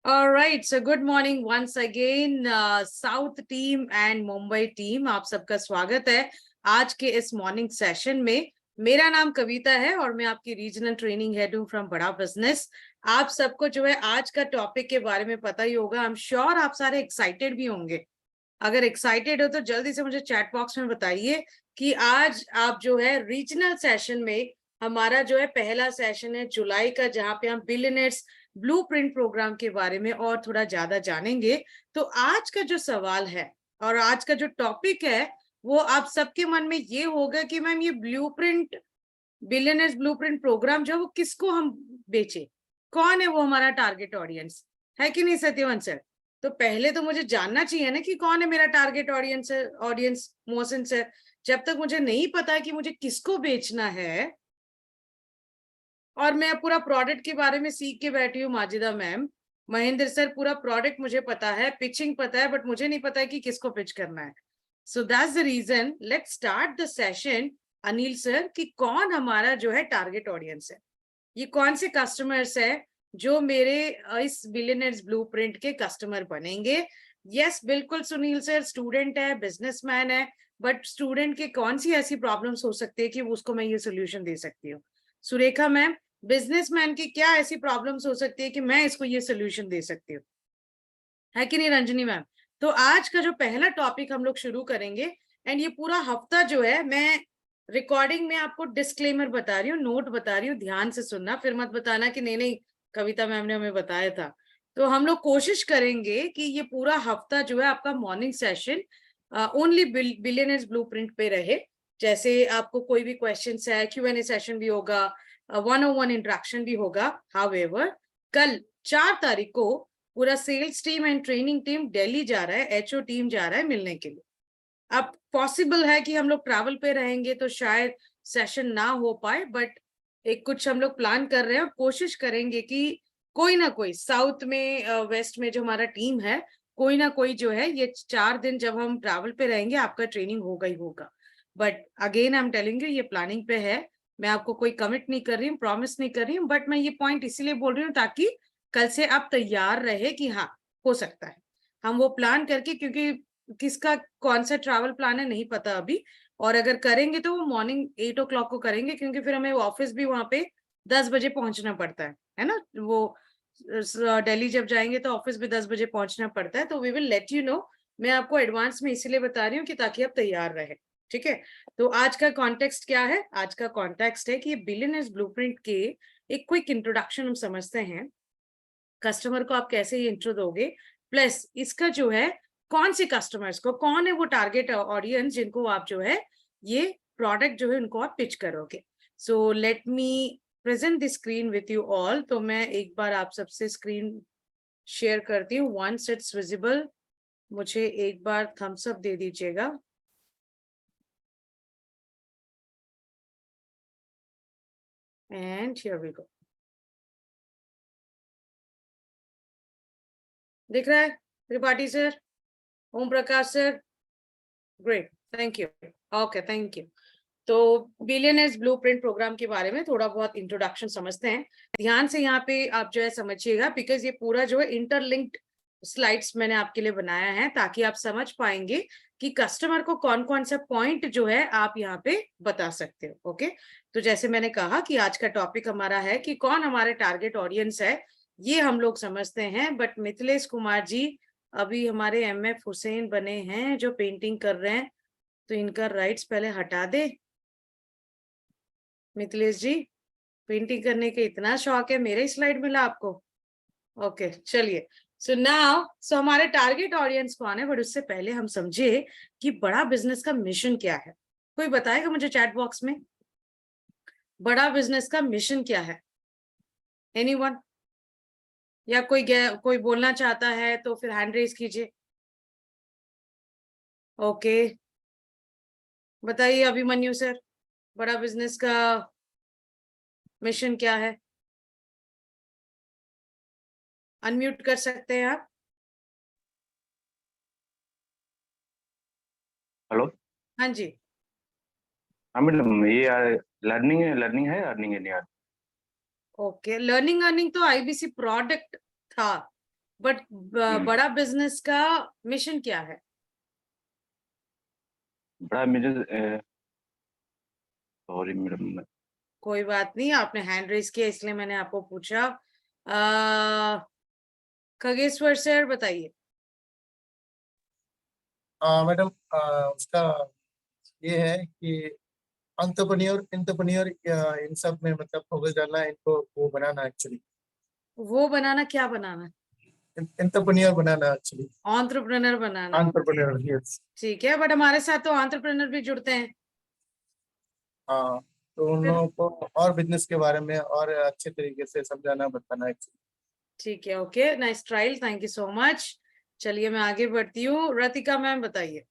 Alright, so good morning once again, south team and Mumbai team, आप सबका स्वागत है आज के इस मॉर्निंग सेशन में। मेरा नाम कविता है और मैं आपकी रीजनल ट्रेनिंग हेड हूँ फ्रॉम बड़ा बिजनेस। आप सबको जो है आज का टॉपिक के बारे में पता ही होगा। आई एम श्योर आप सारे एक्साइटेड भी होंगे। अगर एक्साइटेड हो तो जल्दी से मुझे चैट बॉक्स में बताइए कि आज आप जो है रीजनल सेशन में, हमारा जो है पहला सेशन है जुलाई का, जहाँ पे हम बिलियनर्स ब्लूप्रिंट प्रोग्राम के बारे में और थोड़ा ज्यादा जानेंगे। तो आज का जो सवाल है और आज का जो टॉपिक है वो आप सबके मन में ये होगा कि मैम ये ब्लूप्रिंट, बिलियनर्स ब्लूप्रिंट प्रोग्राम जो है वो किसको हम बेचे, कौन है वो हमारा टारगेट ऑडियंस है कि नहीं सत्यवंत सर? तो पहले तो मुझे जानना चाहिए ना कि कौन है मेरा टारगेट ऑडियंस मोहसिन सर। जब तक मुझे नहीं पता कि मुझे किसको बेचना है, और मैं पूरा प्रोडक्ट के बारे में सीख के बैठी हूँ माजिदा मैम, महेंद्र सर पूरा प्रोडक्ट मुझे पता है, पिचिंग पता है, बट मुझे नहीं पता है कि किसको पिच करना है। So that's the reason, let's start the session. Anil sir कि कौन हमारा जो है टारगेट ऑडियंस है, ये कौन से कस्टमर्स है जो मेरे इस बिलियनर्स ब्लूप्रिंट के कस्टमर बनेंगे? यस बिल्कुल सुनील सर, स्टूडेंट है, बिजनेसमैन है, बट स्टूडेंट के कौन सी ऐसी प्रॉब्लम्स हो सकती है कि उसको मैं ये सोल्यूशन दे सकती हूँ? सुरेखा मैम, बिजनेसमैन की क्या ऐसी प्रॉब्लम्स हो सकती है कि मैं इसको ये सोल्यूशन दे सकती हूँ, है कि नहीं रंजनी मैम? तो आज का जो पहला टॉपिक हम लोग शुरू करेंगे, एंड ये पूरा हफ्ता जो है मैं रिकॉर्डिंग में आपको डिस्क्लेमर बता रही हूँ, नोट बता रही हूँ, ध्यान से सुनना, फिर मत बताना कि नहीं नहीं कविता मैम ने हमें बताया था। तो हम लोग कोशिश करेंगे कि ये पूरा हफ्ता जो है आपका morning session only billionaires blueprint पे रहे। जैसे आपको कोई भी क्वेश्चन है, Q&A सेशन भी होगा, 101 इंट्रैक्शन भी होगा। हाउएवर कल 4 तारीख को पूरा sales team and training team Delhi जा रहा है, HO टीम जा रहा है मिलने के लिए। अब पॉसिबल है कि हम लोग ट्रैवल पे रहेंगे तो शायद सेशन ना हो पाए, बट एक कुछ हम लोग प्लान कर रहे हैं और कोशिश करेंगे कि कोई ना कोई साउथ में, वेस्ट में जो हमारा टीम है, कोई ना कोई जो है ये 4 दिन जब हम ट्रैवल पे रहेंगे आपका ट्रेनिंग होगा ही होगा। But again I am telling you, ये प्लानिंग पे है, मैं आपको कोई कमिट नहीं कर रही हूँ, प्रॉमिस नहीं कर रही हूँ, बट मैं ये पॉइंट इसीलिए बोल रही हूँ ताकि कल से आप तैयार रहे कि हाँ हो सकता है हम वो प्लान करके, क्योंकि किसका कौन सा ट्रैवल प्लान है नहीं पता अभी, और अगर करेंगे तो वो मॉर्निंग 8 o'clock को करेंगे, क्योंकि फिर हमें ऑफिस भी वहां पे 10 बजे पहुंचना पड़ता है ना? वो दिल्ली जब जाएंगे तो ऑफिस भी 10 बजे पहुंचना पड़ता है। तो we will let you know, मैं आपको एडवांस में इसीलिए बता रही हूँ कि ताकि आप तैयार रहे। ठीक है, तो आज का कॉन्टेक्स्ट क्या है? आज का कॉन्टेक्स्ट है कि बिलियनर्स ब्लूप्रिंट के एक क्विक इंट्रोडक्शन हम समझते हैं, कस्टमर को आप कैसे ये इंट्रो दोगे, प्लस इसका जो है कौन से कस्टमर्स को, कौन है वो टारगेट ऑडियंस जिनको आप जो है ये प्रोडक्ट जो है उनको आप पिच करोगे। So let me present the screen with you all. तो मैं एक बार आप सबसे स्क्रीन शेयर करती हूँ, वंस इट्स विजिबल मुझे एक बार थम्स अप दे दीजिएगा। एंड हियर वी गो, दिख रहा है Tripathi sir, Om Prakash sir? Great, thank you. Okay, thank you. तो बिलियनर्स ब्लूप्रिंट प्रोग्राम के बारे में थोड़ा बहुत इंट्रोडक्शन समझते हैं। ध्यान से यहाँ पे आप जो है समझिएगा, बिकॉज ये पूरा जो है इंटरलिंक्ड स्लाइड्स मैंने आपके लिए बनाया है ताकि आप समझ पाएंगे कि कस्टमर को कौन कौन सा पॉइंट जो है आप यहाँ पे बता सकते हो। ओके, तो जैसे मैंने कहा कि आज का टॉपिक हमारा है कि कौन हमारे टारगेट ऑडियंस है, ये हम लोग समझते हैं। बट मिथिलेश कुमार जी अभी हमारे MF हुसैन बने हैं जो पेंटिंग कर रहे हैं, तो इनका राइट्स पहले हटा दे। मिथिलेश जी, पेंटिंग करने के इतना शौक है, मेरे ही स्लाइड मिला आपको? ओके चलिए। सो हमारे टारगेट ऑडियंस कौन है, बट उससे पहले हम समझे कि बड़ा बिजनेस का मिशन क्या है। कोई बताएगा मुझे चैट बॉक्स में, बड़ा बिजनेस का मिशन क्या है? एनीवन? या कोई बोलना चाहता है तो फिर हैंड रेज कीजिए। ओके, बताइए अभिमन्यु सर, बड़ा बिजनेस का मिशन क्या है? अनम्यूट कर सकते हैं आप। हेलो। हाँ जी। हाँ मैडम, ये लर्निंग है, अर्निंग है नहीं यार। ओके, लर्निंग अर्निंग तो IBC प्रोडक्ट था, बट बड़ा बिजनेस का मिशन क्या है? बड़ा मुझे सॉरी मैडम। कोई बात नहीं, आपने हैंड रेज किया इसलिए मैंने आपको पूछा। खगेश्वर सर बताइए। मैडम, उसका ये है कि एंटरप्रेन्योर एंटरप्रेन्योर इन सब में मतलब फोकस डालना है इनको, वो बनाना एक्चुअली। वो बनाना, क्या बनाना? एंटरप्रेन्योर बनाना एक्चुअली। एंटरप्रेन्योर बनाना। Entrepreneur, yes. ठीक है, बट हमारे साथ तो एंटरप्रेन्योर भी जुड़ते हैं। हाँ, तो उन फिर लोगों को और बिजनेस के बारे में और अच्छे तरीके से समझाना बताना एक्चुअली। ठीक है, okay, nice trial, thank you so much. चलिए मैं आगे बढ़ती हूँ। रतिका मैम बताइए।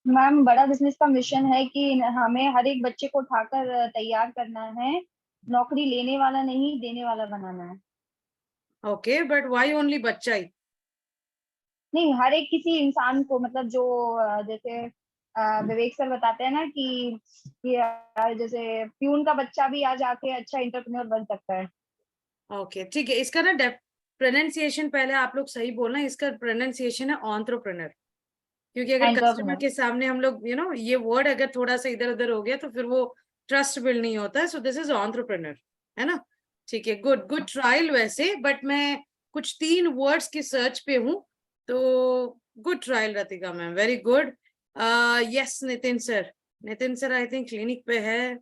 मैम, बड़ा बिजनेस का मिशन है कि हमें हर एक बच्चे को उठाकर तैयार करना है, नौकरी लेने वाला नहीं देने वाला बनाना है। ओके, बट व्हाई ओनली बच्चा ही? नहीं, हर एक किसी इंसान को, मतलब जो जैसे विवेक सर बताते हैं ना कि जैसे प्यून का बच्चा भी आज आके अच्छा एंटरप्रेन्योर बन सकता है। ओके, ठीक है, इसका ना प्रोनाउंसिएशन पहले आप लोग सही बोलना। इसका प्रोनाउंसिएशन है एंटरप्रेन्योर, क्योंकि अगर कस्टमर एंटरप्रेन्योर। के सामने हम लोग ये वर्ड अगर थोड़ा सा इधर उधर हो गया तो फिर वो ट्रस्ट बिल्ड नहीं होता है। सो दिस इज एंटरप्रेन्योर, है ना? ठीक है, गुड गुड ट्रायल वैसे, बट मैं कुछ 3 वर्ड्स की सर्च पे हूँ, तो good trial Ratika ma'am, very good. Yes Nitin sir. Nitin sir I think clinic पे है।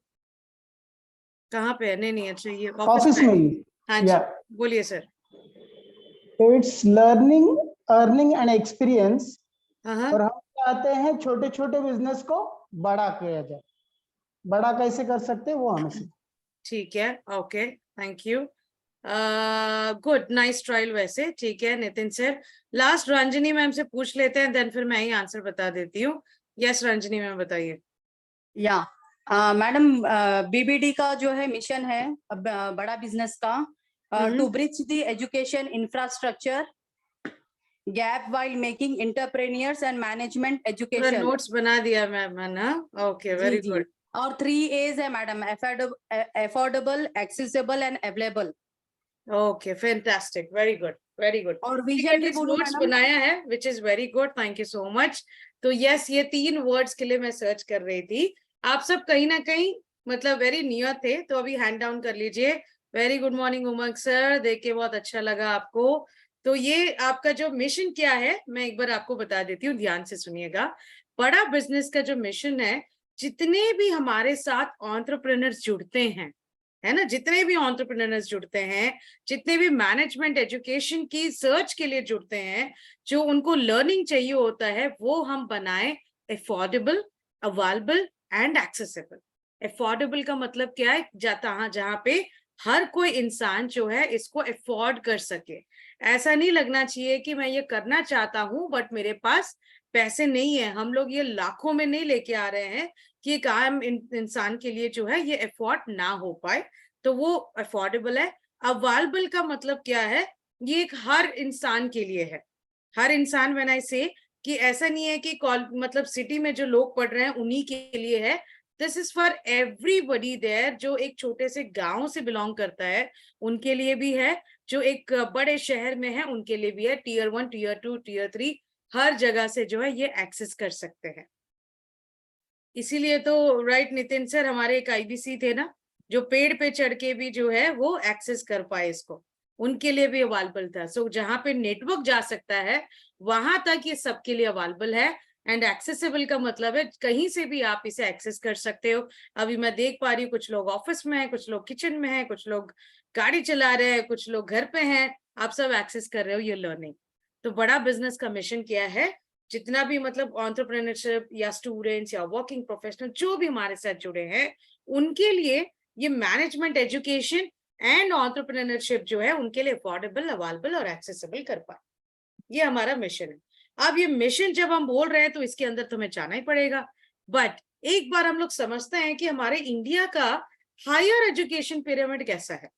कहाँ पे है? नहीं नहीं, अच्छा ये ऑफिस ऑफिस में में है। ही। हाँ जी, या बोलिए sir. It's learning, earning and experience. हाँ और हम चाहते हैं छोटे छोटे बिजनेस को बड़ा किया जाए। बड़ा कैसे कर सकते हैं वो हमें सीखो। ठीक है, okay, thank you, good, nice trial वैसे। ठीक है Nitin sir, last Ranjani ma'am से पूछ लेते हैं, देन फिर मैं ही आंसर बता देती हूँ। यस रंजनी मैम बताइए। या मैडम, बीबीडी का जो है मिशन है बड़ा बिजनेस का, to bridge the education infrastructure gap while making entrepreneurs and management पूरा एजुकेशन। नोट्स बना दिया मैम, है ना? ओके, जी वेरी जी, गुड। और 3 A's है madam, affordable, accessible and available. Okay, fantastic, very good, very good. और विजन भी बोलूं नोट्स मैडम? बनाया है, which is very good, thank you so much. तो यस, ये 3 वर्ड्स के लिए मैं सर्च कर रही थी। आप सब कहीं ना कहीं मतलब वेरी नियर थे, तो अभी हैंड डाउन कर लीजिए। वेरी गुड मॉर्निंग उमंग सर, देख के बहुत अच्छा लगा आपको। तो ये आपका जो मिशन क्या है, मैं एक बार आपको बता देती हूँ, ध्यान से सुनिएगा। बड़ा बिजनेस का जो मिशन है, जितने भी हमारे साथ एंटरप्रेन्योर्स जुड़ते हैं, है ना, जितने भी एंटरप्रेन्योर्स जुड़ते हैं, जितने भी मैनेजमेंट एजुकेशन की सर्च के लिए जुड़ते हैं, जो उनको लर्निंग चाहिए होता है, वो हम बनाए affordable, available and accessible. Affordable का मतलब क्या है? जहां पे हर कोई इंसान जो है इसको अफोर्ड कर सके। ऐसा नहीं लगना चाहिए कि मैं ये करना चाहता हूं बट मेरे पास पैसे नहीं है। हम लोग ये लाखों में नहीं लेके आ रहे हैं कि एक आम इंसान के लिए जो है ये अफोर्ड ना हो पाए, तो वो अफोर्डेबल है। अवेलेबल का मतलब क्या है? ये एक हर इंसान के लिए है। हर इंसान, व्हेन आई से, कि ऐसा नहीं है कि मतलब सिटी में जो लोग पढ़ रहे हैं उन्हीं के लिए है। This is for everybody there, जो एक छोटे से गांव से बिलोंग करता है उनके लिए भी है, जो एक बड़े शहर में है उनके लिए भी है, टीयर 1, टीयर 2, टीयर 3, हर जगह से जो है ये एक्सेस कर सकते हैं। इसीलिए तो राइट नितिन सर, हमारे एक आईबीसी थे ना, जो पेड़ पे चढ़ के भी जो है वो एक्सेस कर पाए इसको, उनके लिए भी अवेलेबल था। सो जहां पे नेटवर्क जा सकता है वहां तक ये सबके लिए अवेलेबल है। एंड एक्सेसिबल का मतलब है कहीं से भी आप इसे एक्सेस कर सकते हो। अभी मैं देख पा रही हूँ कुछ लोग ऑफिस में हैं, कुछ लोग किचन में हैं, कुछ लोग गाड़ी चला रहे हैं, कुछ लोग घर पे हैं, आप सब एक्सेस कर रहे हो ये लर्निंग। तो बड़ा बिजनेस का मिशन क्या है? जितना भी मतलब एंटरप्रेन्योरशिप या स्टूडेंट्स या वर्किंग प्रोफेशनल जो भी हमारे साथ जुड़े हैं, उनके लिए ये मैनेजमेंट एजुकेशन एंड एंटरप्रेन्योरशिप जो है उनके लिए अफोर्डेबल, अवेलेबल और एक्सेसिबल कर पाए, ये हमारा मिशन है। अब ये मिशन जब हम बोल रहे हैं तो इसके अंदर तो हमें जाना ही पड़ेगा। बट एक बार हम लोग समझते हैं कि हमारे इंडिया का हायर एजुकेशन पिरामिड कैसा है।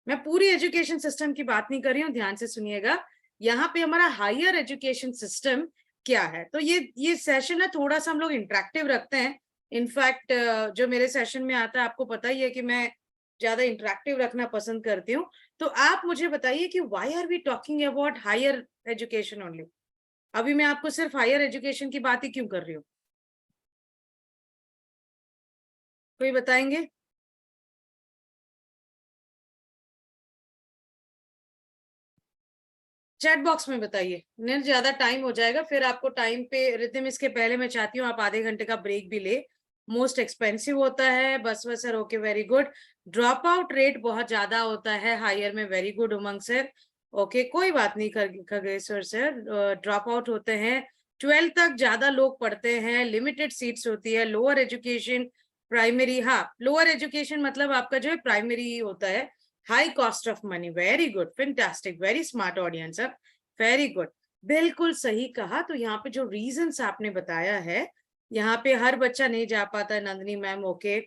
मैं पूरी एजुकेशन सिस्टम की बात नहीं कर रही हूँ, ध्यान से सुनिएगा। यहाँ पे हमारा हायर एजुकेशन सिस्टम क्या है। तो ये सेशन है, थोड़ा सा हम लोग इंटरेक्टिव रखते हैं। इनफैक्ट जो मेरे सेशन में आता है, आपको पता ही है कि मैं ज्यादा इंटरेक्टिव रखना पसंद करती हूँ। तो आप मुझे बताइए कि why are we talking about higher education only? अभी मैं आपको सिर्फ हायर एजुकेशन की बात ही क्यों कर रही हूँ? कोई बताएंगे? चैट बॉक्स में बताइए, नहीं ज्यादा टाइम हो जाएगा फिर आपको टाइम पे रिदम। इसके पहले मैं चाहती हूँ आप आधे घंटे का ब्रेक भी ले, मोस्ट एक्सपेंसिव होता है। बस sir, okay, very good. Drop out rate बहुत ज्यादा होता है हायर में, वेरी गुड उमंग सर। ओके, कोई बात नहीं खगेश्वर सर, ड्रॉप आउट होते हैं। 12 तक ज्यादा लोग पढ़ते हैं, लिमिटेड सीट्स होती है। लोअर एजुकेशन, प्राइमरी, हाँ लोअर एजुकेशन मतलब आपका जो है प्राइमरी होता है। High cost of money, very good, fantastic, very smart audience, very good, बिल्कुल सही कहा। तो यहाँ पे जो रीजंस आपने बताया है, यहाँ पे हर बच्चा नहीं जा पाता Nandini ma'am, okay,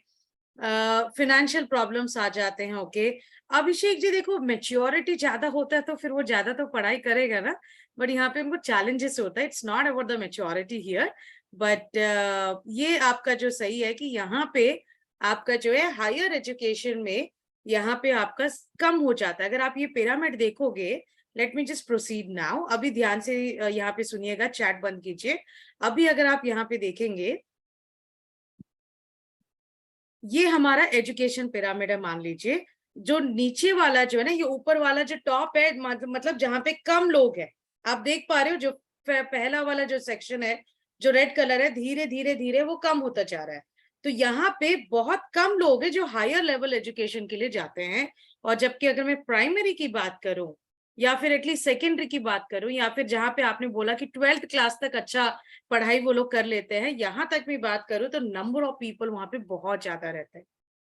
financial problems आ जाते हैं, ओके। अभिषेक जी देखो, मेच्योरिटी ज्यादा होता है तो फिर वो ज्यादा तो पढ़ाई करेगा ना, बट यहाँ पे उनको चैलेंजेस होता है। It's not about the maturity here, but ये आपका जो सही है कि यहाँ पे आपका जो है हायर एजुकेशन में यहाँ पे आपका कम हो जाता है। अगर आप ये पिरामिड देखोगे, late me just proceed now, अभी ध्यान से यहाँ पे सुनिएगा, चैट बंद कीजिए। अभी अगर आप यहाँ पे देखेंगे, ये हमारा एजुकेशन पिरामिड है। मान लीजिए जो नीचे वाला जो है ना, ये ऊपर वाला जो टॉप है, मतलब जहां पे कम लोग हैं, आप देख पा रहे हो जो पहला वाला जो सेक्शन है जो रेड कलर है, धीरे धीरे धीरे वो कम होता जा रहा है। तो यहाँ पे बहुत कम लोग हैं जो हायर लेवल एजुकेशन के लिए जाते हैं। और जबकि अगर मैं प्राइमरी की बात करूं या फिर एटलीस्ट सेकेंडरी की बात करूं, या फिर जहां पे आपने बोला कि 12th क्लास तक अच्छा पढ़ाई वो लोग कर लेते हैं, यहाँ तक भी बात करूं तो नंबर ऑफ पीपल वहां पे बहुत ज्यादा रहता है,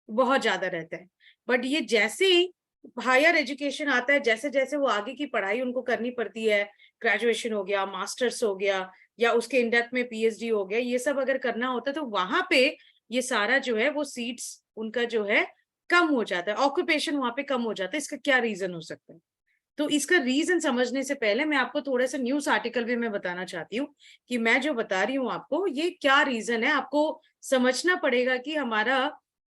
बहुत ज्यादा रहता है। बट ये जैसे ही हायर एजुकेशन आता है, जैसे जैसे वो आगे की पढ़ाई उनको करनी पड़ती है, ग्रेजुएशन हो गया, मास्टर्स हो गया, या उसके इन डेप्थ में पीएचडी हो गया, ये सब अगर करना होता है तो वहां पे ये सारा जो है वो सीट्स उनका जो है कम हो जाता है, ऑक्यूपेशन वहां पे कम हो जाता है। इसका क्या रीजन हो सकता है? तो इसका रीजन समझने से पहले मैं आपको थोड़ा सा न्यूज आर्टिकल भी मैं बताना चाहती हूँ कि मैं जो बता रही हूँ आपको ये क्या रीजन है। आपको समझना पड़ेगा कि हमारा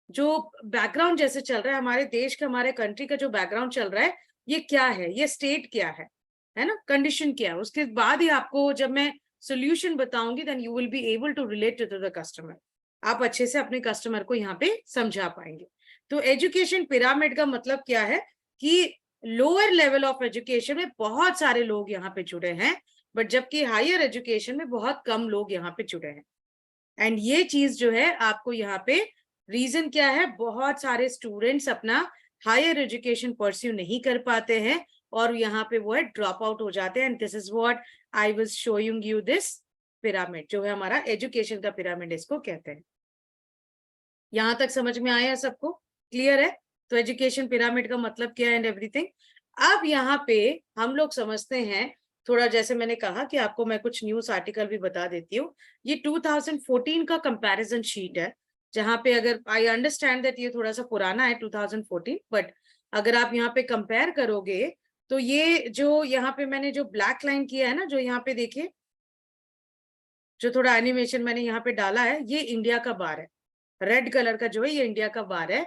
जो बैकग्राउंड जैसे चल रहा है, हमारे देश का, हमारे कंट्री का जो बैकग्राउंड चल रहा है, ये क्या है, ये स्टेट क्या है ना, कंडीशन क्या है। उसके बाद ही आपको जब मैं सोल्यूशन बताऊंगी, then you will be able to relate to the customer. आप अच्छे से अपने कस्टमर को यहाँ पे समझा पाएंगे। तो एजुकेशन पिरामिड का मतलब क्या है कि लोअर लेवल ऑफ एजुकेशन में बहुत सारे लोग यहाँ पे जुड़े हैं, बट जबकि हायर एजुकेशन में बहुत कम लोग यहाँ पे जुड़े हैं। एंड ये चीज जो है आपको यहाँ पे रीजन क्या है, बहुत सारे स्टूडेंट्स अपना हायर एजुकेशन परस्यू नहीं कर पाते हैं और यहाँ पे वो है ड्रॉप आउट हो जाते हैं। And this is what I was showing you, this pyramid जो है हमारा एजुकेशन का पिरामिड, इसको कहते हैं। यहाँ तक समझ में आया सबको? क्लियर है? तो एजुकेशन पिरामिड का मतलब क्या है एंड एवरीथिंग। अब यहाँ पे हम लोग समझते हैं थोड़ा, जैसे मैंने कहा कि आपको मैं कुछ न्यूज आर्टिकल भी बता देती हूँ। ये 2014 का कंपैरिजन शीट है, जहाँ पे अगर आई अंडरस्टैंड दैट ये थोड़ा सा पुराना है 2014, बट अगर आप यहाँ पे कंपेयर करोगे तो ये जो यहाँ पे मैंने जो ब्लैक लाइन किया है ना, जो यहाँ पे देखिए, जो थोड़ा एनिमेशन मैंने यहाँ पे डाला है, ये इंडिया का बार है। रेड कलर का जो है ये इंडिया का बार है।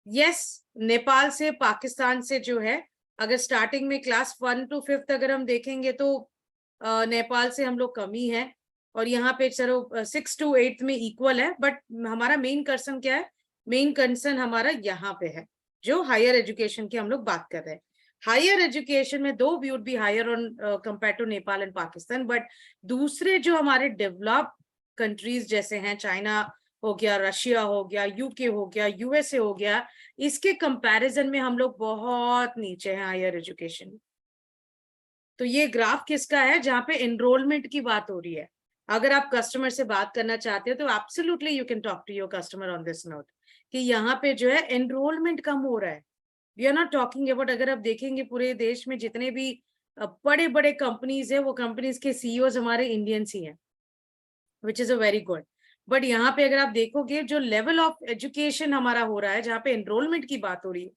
यस, नेपाल से, पाकिस्तान से जो है, अगर स्टार्टिंग में क्लास 1 to 5 अगर हम देखेंगे तो नेपाल से हम लोग कम ही है, और यहाँ पे चलो 6 to 8 में इक्वल है। बट हमारा मेन कंसर्न क्या है? मेन कंसर्न हमारा यहाँ पे है, जो हायर एजुकेशन की हम लोग बात कर रहे हैं। हायर एजुकेशन में though we would be higher on compare to Nepal and Pakistan, but दूसरे जो हमारे डेवलप कंट्रीज जैसे हैं, चाइना हो गया, रशिया हो गया, यूके हो गया, यूएसए हो गया, इसके कंपैरिजन में हम लोग बहुत नीचे हैं हायर एजुकेशन। तो ये ग्राफ किसका है? जहाँ पे एनरोलमेंट की बात हो रही है। अगर आप कस्टमर से बात करना चाहते हो तो absolutely you can talk to your customer on this note कि यहाँ पे जो है एनरोलमेंट कम हो रहा है। We are not talking about, अगर आप देखेंगे पूरे देश में जितने भी बड़े बड़े कंपनीज है, वो कंपनीज के सीईओज हमारे इंडियंस ही हैं, which is a very good. But यहाँ पे अगर आप देखोगे जो लेवल ऑफ एजुकेशन हमारा हो रहा है, जहाँ पे एनरोलमेंट की बात हो रही है,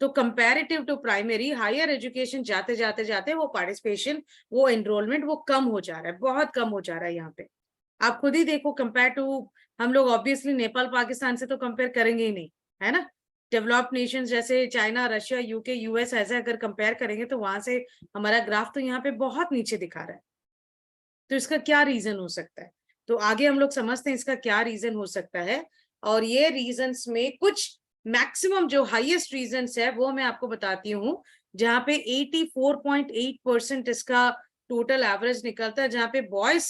तो comparative to primary, higher education जाते जाते जाते वो पार्टिसिपेशन, वो एनरोलमेंट वो कम हो जा रहा है, बहुत कम हो जा रहा है। यहाँ पे आप खुद ही देखो, कंपेयर टू हम लोग ऑब्वियसली नेपाल पाकिस्तान से तो कंपेयर करेंगे ही नहीं, है ना। डेवलप्ड नेशंस जैसे चाइना, रशिया, यूके, यूएस ऐसे अगर कंपेयर करेंगे तो वहां से हमारा ग्राफ तो यहाँ पे बहुत नीचे दिखा रहा है। तो इसका क्या रीजन हो सकता है? तो आगे हम लोग समझते हैं इसका क्या रीजन हो सकता है। और ये रीजंस में कुछ मैक्सिमम जो हाईएस्ट रीजंस है वो मैं आपको बताती हूँ, जहाँ पे 84.8% इसका टोटल एवरेज निकलता है, जहाँ पे boys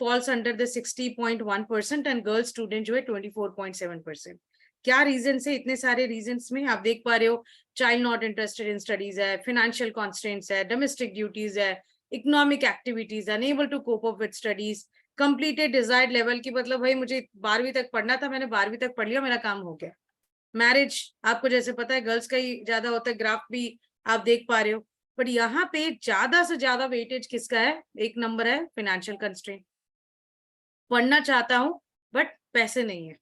falls under the 60.1% and girl student जो है 24.7%। क्या रीजन है? इतने सारे रीजंस में आप देख पा रहे हो, child not interested in studies है, फाइनेंशियल कॉन्स्ट्रेंट्स है, डोमेस्टिक ड्यूटीज है, economic activities, unable to cope up with studies, completed desired level की, मतलब भाई मुझे 12वीं तक पढ़ना था, मैंने 12वीं तक पढ़ लिया, मेरा काम हो गया। मैरिज आपको जैसे पता है गर्ल्स का ही ज्यादा होता है, ग्राफ भी आप देख पा रहे हो। पर यहाँ पे ज्यादा से ज्यादा वेटेज किसका है? एक नंबर है फाइनेंशियल कंस्ट्रेंट। पढ़ना चाहता हूं बट पैसे नहीं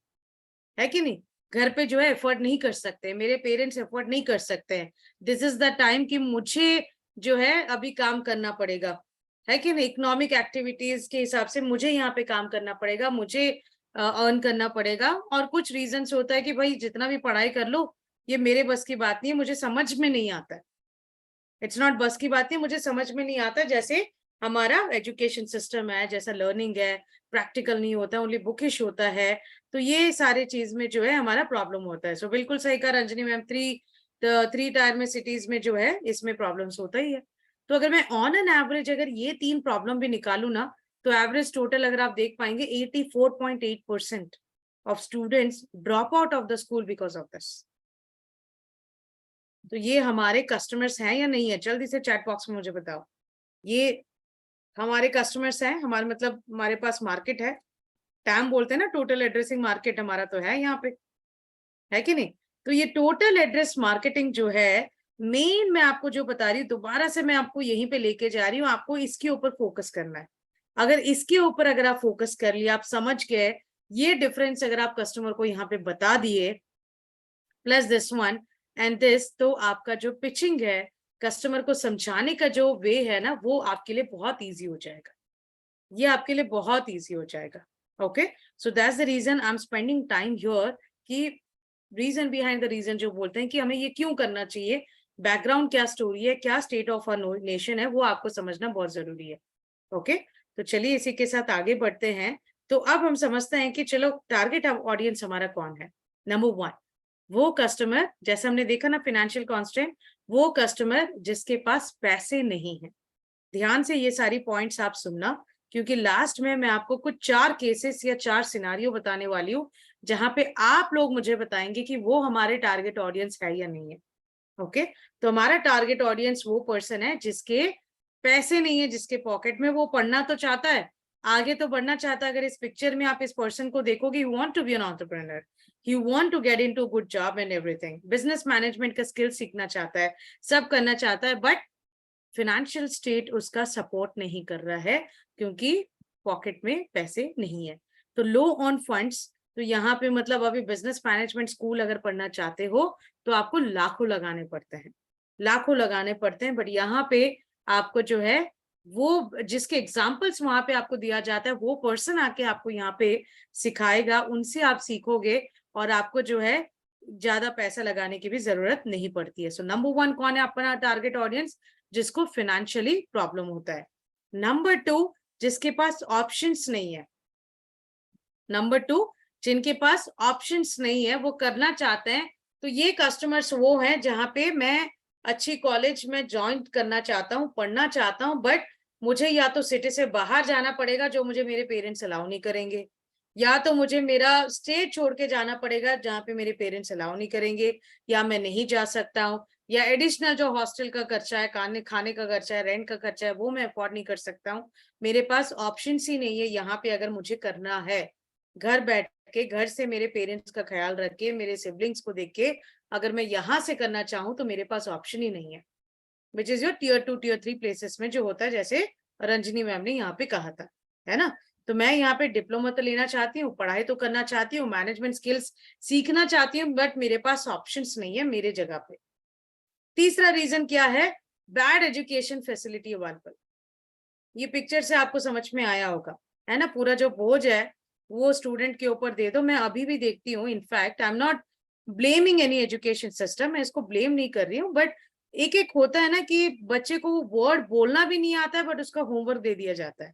है कि नहीं? घर पे जो है एफर्ट नहीं कर सकते, मेरे पेरेंट्स एफर्ट नहीं कर सकते हैं। दिस इज द टाइम कि मुझे जो है अभी काम करना पड़ेगा, है कि नहीं? इकोनॉमिक एक्टिविटीज के हिसाब से मुझे यहाँ पे काम करना पड़ेगा, मुझे अर्न करना पड़ेगा। और कुछ रीजंस होता है कि भाई जितना भी पढ़ाई कर लो ये मेरे बस की बात नहीं है, मुझे समझ में नहीं आता है। इट्स नॉट बस की बात नहीं, मुझे समझ में नहीं आता, जैसे हमारा एजुकेशन सिस्टम है, जैसा लर्निंग है, प्रैक्टिकल नहीं होता, ओनली बुकिश होता है। तो ये सारे चीज में जो है हमारा प्रॉब्लम होता है। सो बिल्कुल सही कहा रंजनी मैम, थ्री टायर में सिटीज में जो है इसमें प्रॉब्लम्स होता ही है। तो अगर मैं ऑन एन एवरेज अगर ये 3 प्रॉब्लम भी निकालू ना, तो एवरेज टोटल अगर आप देख पाएंगे 84.8% of students drop out of the school because of this. तो ये हमारे कस्टमर्स हैं या नहीं है? जल्दी से चैट बॉक्स में मुझे बताओ, ये हमारे कस्टमर्स हैं, हमारे मतलब हमारे पास मार्केट है, टैम बोलते हैं ना, टोटल एड्रेसिंग मार्केट हमारा तो है यहाँ पे, है कि नहीं? तो ये टोटल एड्रेस मार्केटिंग जो है मेन, मैं आपको जो बता रही हूँ दोबारा से मैं आपको यहीं पे लेके जा रही हूँ, आपको इसके ऊपर फोकस करना है। अगर इसके ऊपर अगर आप फोकस कर लिया, आप समझ गए ये डिफरेंस, अगर आप कस्टमर को यहाँ पे बता दिए plus this one and this, तो आपका जो पिचिंग है, कस्टमर को समझाने का जो वे है ना, वो आपके लिए बहुत इजी हो जाएगा, ये आपके लिए बहुत इजी हो जाएगा। Okay, so that's the reason I am spending time here, कि रीजन बिहाइंड द रीजन जो बोलते हैं कि हमें ये क्यों करना चाहिए, बैकग्राउंड क्या स्टोरी है, क्या स्टेट ऑफ आवर नेशन है, वो आपको समझना बहुत जरूरी है। ओके, तो चलिए इसी के साथ आगे बढ़ते हैं। तो अब हम समझते हैं कि चलो टारगेट ऑडियंस हमारा कौन है। नंबर 1, वो कस्टमर, जैसे हमने देखा ना फाइनेंशियल कॉन्स्ट्रेंट, वो कस्टमर जिसके पास पैसे नहीं है। ध्यान से ये सारी पॉइंट्स आप सुनना, क्योंकि लास्ट में मैं आपको कुछ 4 केसेस या 4 सिनारियो बताने वाली हूँ, जहां पे आप लोग मुझे बताएंगे कि वो हमारे टारगेट ऑडियंस है या नहीं है। ओके, तो हमारा टारगेट ऑडियंस वो पर्सन है जिसके पैसे नहीं है, जिसके पॉकेट में, वो पढ़ना तो चाहता है, आगे तो बढ़ना चाहता है। अगर इस पिक्चर में आप इस पर्सन को देखोगे, you want to be an entrepreneur, you want to get into good job and everything, business management का स्किल सीखना चाहता है, सब करना चाहता है, बट फाइनेंशियल स्टेट उसका सपोर्ट नहीं कर रहा है क्योंकि पॉकेट में पैसे नहीं है। तो लो ऑन फंड्स, तो यहाँ पे मतलब अभी बिजनेस मैनेजमेंट स्कूल अगर पढ़ना चाहते हो तो आपको लाखों लगाने पड़ते हैं, लाखों लगाने पड़ते हैं। बट यहाँ पे आपको जो है वो जिसके एग्जाम्पल्स वहां पे आपको दिया जाता है, वो पर्सन आके आपको यहाँ पे सिखाएगा, उनसे आप सीखोगे और आपको जो है ज्यादा पैसा लगाने की भी जरूरत नहीं पड़ती है। सो नंबर 1 कौन है अपना टारगेट ऑडियंस? जिसको फाइनेंशियली प्रॉब्लम होता है। नंबर 2, जिसके पास ऑप्शंस नहीं है। नंबर 2, जिनके पास ऑप्शंस नहीं है, वो करना चाहते हैं। तो ये कस्टमर्स वो हैं जहां पे मैं अच्छी कॉलेज में ज्वाइन करना चाहता हूँ, पढ़ना चाहता हूँ, बट मुझे या तो सिटी से बाहर जाना पड़ेगा जो मुझे मेरे पेरेंट्स अलाउ नहीं करेंगे, या तो मुझे मेरा स्टेट छोड़ के जाना पड़ेगा जहाँ पे मेरे पेरेंट्स अलाउ नहीं करेंगे, या मैं नहीं जा सकता हूँ, या एडिशनल जो हॉस्टल का खर्चा है, खाने का खर्चा है, रेंट का खर्चा है, वो मैं अफोर्ड नहीं कर सकता हूँ। मेरे पास ऑप्शन ही नहीं है यहाँ पे। अगर मुझे करना है घर बैठ के, घर से मेरे पेरेंट्स का ख्याल रख के, मेरे सिबलिंग्स को देख के, अगर मैं यहाँ से करना चाहूँ तो मेरे पास ऑप्शन ही नहीं है, which is your tier 2 tier 3 places में जो होता है, जैसे रंजनी मैम ने यहाँ पे कहा था, है ना। तो मैं यहाँ पे डिप्लोमा तो लेना चाहती हूँ, पढ़ाई तो करना चाहती हूँ, मैनेजमेंट स्किल्स सीखना चाहती हूँ, बट मेरे पास ऑप्शंस नहीं है मेरे जगह पे। तीसरा रीजन क्या है? Bad education facility available. ये पिक्चर से आपको समझ में आया होगा, है ना। पूरा जो बोझ है वो स्टूडेंट के ऊपर दे दो। मैं अभी भी देखती हूँ, in fact I am not blaming any education system, मैं इसको ब्लेम नहीं कर रही हूँ, बट एक एक होता है ना कि बच्चे को वर्ड बोलना भी नहीं आता है बट उसका होमवर्क दे दिया जाता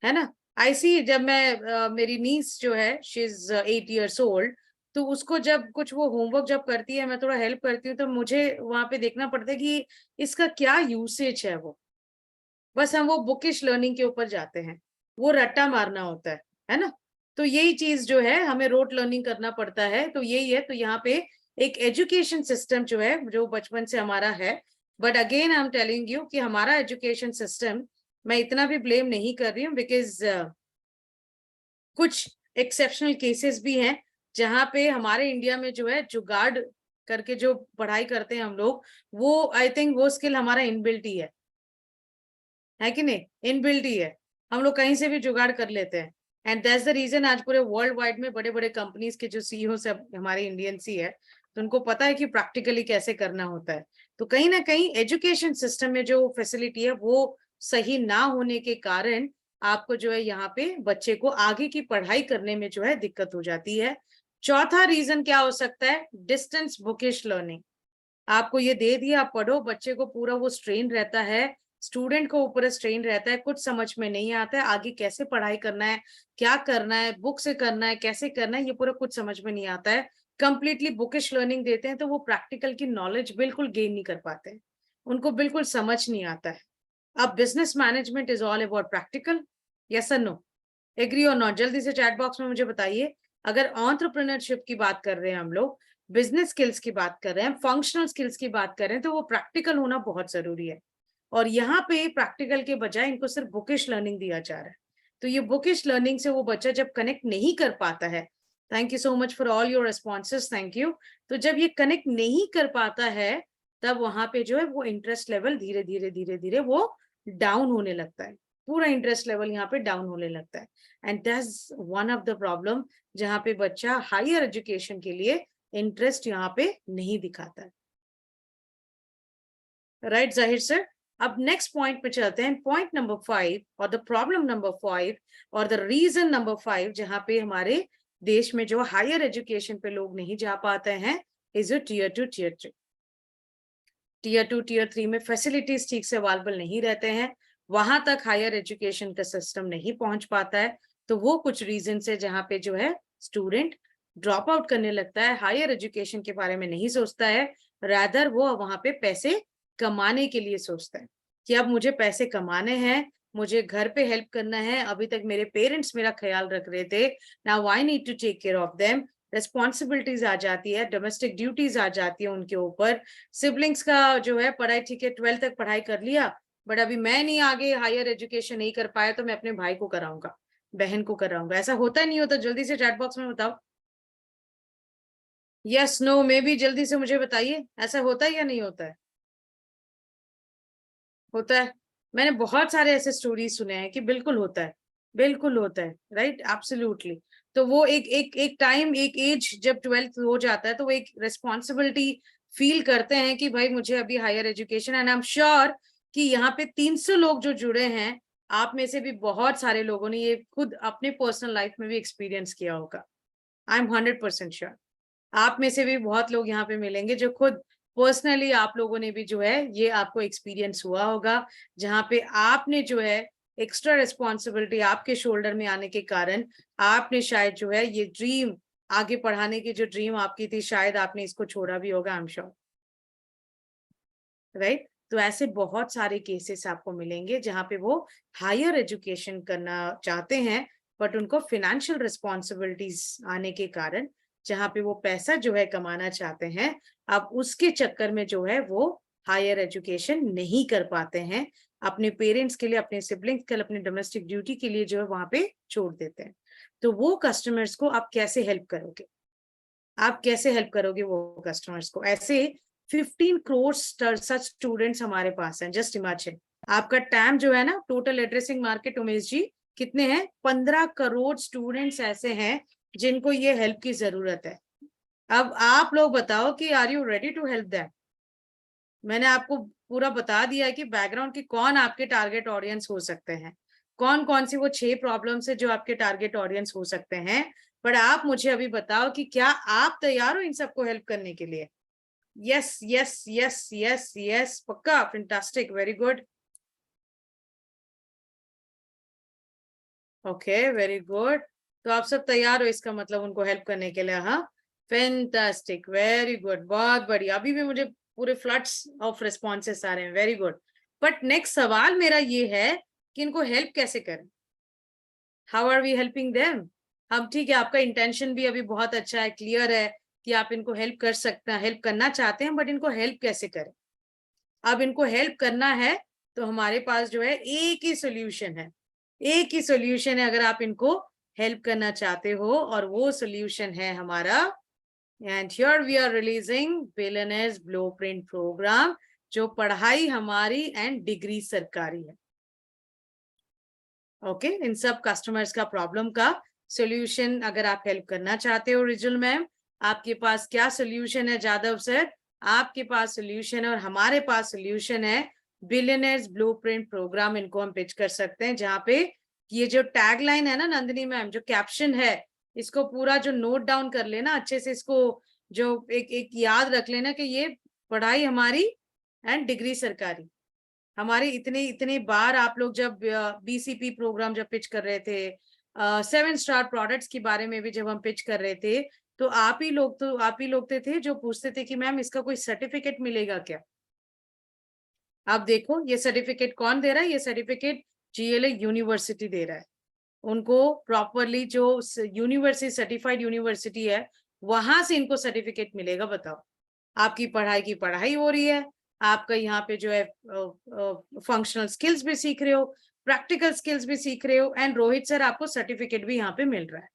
है ना। आई सी, जब मैं मेरी नीस जो है, शी इज 8 years old, तो उसको जब कुछ वो होमवर्क जब करती है, मैं थोड़ा हेल्प करती हूँ, तो मुझे वहां पे देखना पड़ता है कि इसका क्या यूसेज है। वो बस हम वो बुकिश लर्निंग के ऊपर जाते हैं, वो रट्टा मारना होता है ना। तो यही चीज जो है हमें रोट लर्निंग करना पड़ता है, तो यही है। तो यहाँ पे एक एजुकेशन सिस्टम जो है, जो बचपन से हमारा है, but again I am telling you कि हमारा एजुकेशन सिस्टम, मैं इतना भी ब्लेम नहीं कर रही हूँ, बिकॉज कुछ एक्सेप्शनल केसेस भी हैं जहाँ पे हमारे इंडिया में जो है जुगाड़ करके जो पढ़ाई करते हैं हम लोग, वो आई थिंक वो स्किल हमारा इनबिल्ट ही है कि नहीं, इनबिल्ट ही है। हम लोग कहीं से भी जुगाड़ कर लेते हैं, एंड दैट्स द रीजन आज पूरे वर्ल्ड वाइड में बड़े बड़े कंपनीज के जो सीईओ सब हमारे इंडियंस ही है, तो उनको पता है कि प्रैक्टिकली कैसे करना होता है। तो कहीं ना कहीं एजुकेशन सिस्टम में जो फैसिलिटी है वो सही ना होने के कारण आपको जो है यहाँ पे बच्चे को आगे की पढ़ाई करने में जो है दिक्कत हो जाती है। चौथा रीजन क्या हो सकता है, डिस्टेंस बुकिश लर्निंग। आपको ये दे दिया, आप पढ़ो, बच्चे को पूरा वो स्ट्रेन रहता है, स्टूडेंट को ऊपर स्ट्रेन रहता है, कुछ समझ में नहीं आता है आगे कैसे पढ़ाई करना है, क्या करना है, बुक से करना है, कैसे करना है, ये पूरा कुछ समझ में नहीं आता है। कंप्लीटली बुकिश लर्निंग देते हैं तो वो प्रैक्टिकल की नॉलेज बिल्कुल गेन नहीं कर पाते हैं, उनको बिल्कुल समझ नहीं आता है। अब business management is all about practical, yes और नो, एग्री और नॉट? जल्दी से चैट बॉक्स में मुझे बताइए। अगर एंटरप्रेन्योरशिप की बात कर रहे हैं हम लोग, बिजनेस स्किल्स की बात कर रहे हैं, फंक्शनल स्किल्स की बात कर रहे हैं, तो वो प्रैक्टिकल होना बहुत जरूरी है। और यहाँ पे प्रैक्टिकल के बजाय इनको सिर्फ बुकिश लर्निंग दिया जा रहा है। तो ये बुकिश लर्निंग से वो बच्चा जब कनेक्ट नहीं कर पाता है, thank you so much for all your responses, thank you. तो जब ये कनेक्ट नहीं कर पाता है, तब वहां पे जो है वो इंटरेस्ट लेवल धीरे धीरे धीरे धीरे वो डाउन होने लगता है, पूरा इंटरेस्ट लेवल यहाँ पे डाउन होने लगता है। And that's one of the problem, जहाँ पे बच्चा हायर एजुकेशन के लिए इंटरेस्ट यहाँ पे नहीं दिखाता है। राइट जाहिर सर, अब नेक्स्ट पॉइंट पे चलते हैं, पॉइंट नंबर 5 और द प्रॉब्लम नंबर 5 और द रीजन नंबर 5 जहाँ पे हमारे देश में जो हायर एजुकेशन पे लोग नहीं जा पाते हैं, is your tier 2 tier 3। Tier 2 tier 3 में फैसिलिटीज ठीक से अवेलेबल नहीं रहते हैं, वहां तक हायर एजुकेशन का सिस्टम नहीं पहुंच पाता है। तो वो कुछ रीजन है जहाँ पे जो है स्टूडेंट ड्रॉप आउट करने लगता है, हायर एजुकेशन के बारे में नहीं सोचता है, रादर वो वहां पे पैसे कमाने के लिए सोचता है कि अब मुझे पैसे कमाने हैं, मुझे घर पे हेल्प करना है, अभी तक मेरे पेरेंट्स मेरा ख्याल रख रहे थे, now I need to take care of them. Responsibilities आ जाती है, डोमेस्टिक ड्यूटीज आ जाती है उनके ऊपर। सिबलिंग्स का जो है पढ़ाई, ठीक है 12th तक पढ़ाई कर लिया, बट अभी मैं नहीं आगे हायर एजुकेशन नहीं कर पाया तो मैं अपने भाई को कराऊंगा, बहन को कराऊंगा। ऐसा होता है नहीं होता? जल्दी से चैट बॉक्स में बताओ, यस नो मे बी, जल्दी से मुझे बताइए, ऐसा होता है या नहीं होता है? होता है। मैंने बहुत सारे ऐसे स्टोरीज सुने हैं कि बिल्कुल होता है, बिल्कुल होता है, राइट, एब्सोल्युटली। तो वो एक टाइम, एक एज जब 12th हो जाता है तो वो एक रिस्पॉन्सिबिलिटी फील करते हैं कि भाई मुझे अभी higher education, and I am sure कि यहाँ पे 300 लोग जो जुड़े हैं, आप में से भी बहुत सारे लोगों ने ये खुद अपने पर्सनल लाइफ में भी एक्सपीरियंस किया होगा। आई एम 100% श्योर आप में से भी बहुत लोग यहाँ पे मिलेंगे जो खुद पर्सनली आप लोगों ने भी जो है ये आपको एक्सपीरियंस हुआ होगा, जहाँ पे आपने जो है एक्स्ट्रा रिस्पॉन्सिबिलिटी आपके शोल्डर में आने के कारण आपने शायद जो है ये ड्रीम, आगे पढ़ाने की जो ड्रीम आपकी थी, शायद आपने इसको छोड़ा भी होगा, आई एम श्योर, राइट। तो ऐसे बहुत सारे केसेस आपको मिलेंगे जहाँ पे वो हायर एजुकेशन करना चाहते हैं, बट उनको फिनेंशियल रिस्पॉन्सिबिलिटीज आने के कारण, जहाँ पे वो पैसा जो है कमाना चाहते हैं, अब उसके चक्कर में जो है वो हायर एजुकेशन नहीं कर पाते हैं, अपने पेरेंट्स के लिए, अपने सिबलिंग्स के लिए, अपने डोमेस्टिक ड्यूटी के लिए जो है वहां पे छोड़ देते हैं। तो वो कस्टमर्स को आप कैसे हेल्प करोगे? आप कैसे हेल्प करोगे वो कस्टमर्स को? ऐसे 15 करोड़ सच स्टूडेंट्स हमारे पास हैं, जस्ट इमेजिन। आपका टैम जो है ना, total addressing market, Umesh ji कितने हैं? 15 करोड़ स्टूडेंट्स ऐसे हैं जिनको ये हेल्प की जरूरत है। अब आप लोग बताओ कि are you ready to help them? मैंने आपको पूरा बता दिया है कि बैकग्राउंड की कौन आपके टारगेट ऑडियंस हो सकते हैं, कौन कौन सी वो 6 प्रॉब्लम्स है जो आपके टारगेट ऑडियंस हो सकते हैं। बट आप मुझे अभी बताओ कि क्या आप तैयार हो इन सबको हेल्प करने के लिए? Yes yes yes yes yes, पक्का, fantastic, very good, okay, very good. तो आप सब तैयार हो, इसका मतलब उनको हेल्प करने के लिए। हाँ, फैंटास्टिक, वेरी गुड, बहुत बढ़िया। अभी भी मुझे पूरे फ्लड्स ऑफ रिस्पॉन्सेस आ रहे हैं, वेरी गुड। बट नेक्स्ट सवाल मेरा ये है कि इनको हेल्प कैसे करें? How are we helping them? हम, ठीक है, आपका इंटेंशन भी अभी बहुत अच्छा है, क्लियर है कि आप इनको हेल्प कर सकते हैं, हेल्प करना चाहते हैं, बट इनको हेल्प कैसे करें? अब इनको हेल्प करना है तो हमारे पास जो है एक ही सोल्यूशन है, एक ही सोल्यूशन है अगर आप इनको हेल्प करना चाहते हो, और वो सोल्यूशन है हमारा, and here we are releasing billionaires blueprint program, जो पढ़ाई हमारी एंड डिग्री सरकारी है। ओके, इन सब कस्टमर्स का प्रॉब्लम का सोल्यूशन अगर आप हेल्प करना चाहते हो, रिजुल मैम, आपके पास क्या सोल्यूशन है? जादव सर, आपके पास सोल्यूशन है और हमारे पास सोल्यूशन है बिलियनेयर्स ब्लूप्रिंट प्रोग्राम। इनको हम पिच कर सकते हैं, जहाँ पे ये जो टैगलाइन है ना नंदिनी मैम, जो कैप्शन है, इसको पूरा जो नोट डाउन कर लेना अच्छे से, इसको जो एक याद रख लेना कि ये पढ़ाई हमारी एंड डिग्री सरकारी। हमारे इतने इतने बार आप लोग जब बीसीपी प्रोग्राम जब पिच कर रहे थे, 7 स्टार प्रोडक्ट्स के बारे में भी जब हम पिच कर रहे थे, तो आप ही लोग थे जो पूछते थे कि मैम इसका कोई सर्टिफिकेट मिलेगा क्या? आप देखो, ये सर्टिफिकेट कौन दे रहा है? ये सर्टिफिकेट जीएलए यूनिवर्सिटी दे रहा है। उनको प्रॉपरली जो यूनिवर्सिटी, सर्टिफाइड यूनिवर्सिटी है, वहां से इनको सर्टिफिकेट मिलेगा। बताओ, आपकी पढ़ाई की पढ़ाई हो रही है, आपका यहाँ पे जो है फंक्शनल स्किल्स भी सीख रहे हो, प्रैक्टिकल स्किल्स भी सीख रहे हो, एंड रोहित सर आपको सर्टिफिकेट भी यहाँ पे मिल रहा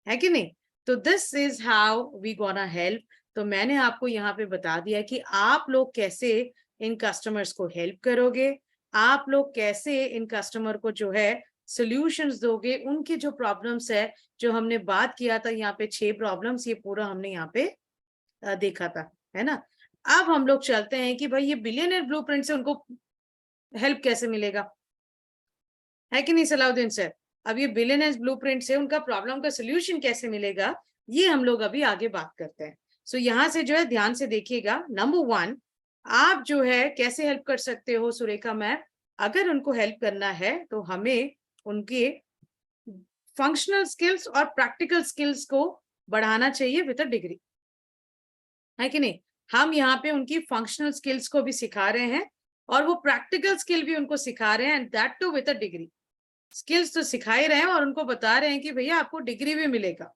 है कि नहीं? तो this is how we gonna help. तो मैंने आपको यहाँ पे बता दिया कि आप लोग कैसे इन कस्टमर्स को हेल्प करोगे, आप लोग कैसे इन कस्टमर को जो है सॉल्यूशंस दोगे, उनकी जो प्रॉब्लम्स है, जो हमने बात किया था यहाँ पे 6 प्रॉब्लम्स, ये पूरा हमने यहाँ पे देखा था, है ना? अब हम लोग चलते हैं कि भाई ये बिलियनर ब्लूप्रिंट से उनको हेल्प कैसे मिलेगा, है कि नहीं सलाउद्दीन सर? अब ये बिलियनर ब्लूप्रिंट से उनका प्रॉब्लम का सोल्यूशन कैसे मिलेगा, ये हम लोग अभी आगे बात करते हैं। सो यहाँ से जो है ध्यान से देखिएगा। नंबर 1, आप जो है कैसे हेल्प कर सकते हो सुरेखा मैम? अगर उनको हेल्प करना है तो हमें उनके फंक्शनल स्किल्स और प्रैक्टिकल स्किल्स को बढ़ाना चाहिए विद अ डिग्री, है कि नहीं? हम यहाँ पे उनकी फंक्शनल स्किल्स को भी सिखा रहे हैं और वो प्रैक्टिकल स्किल भी उनको सिखा रहे हैं, and that too with a degree. Skills तो सिखा ही रहे हैं और उनको बता रहे हैं कि भैया आपको डिग्री भी मिलेगा,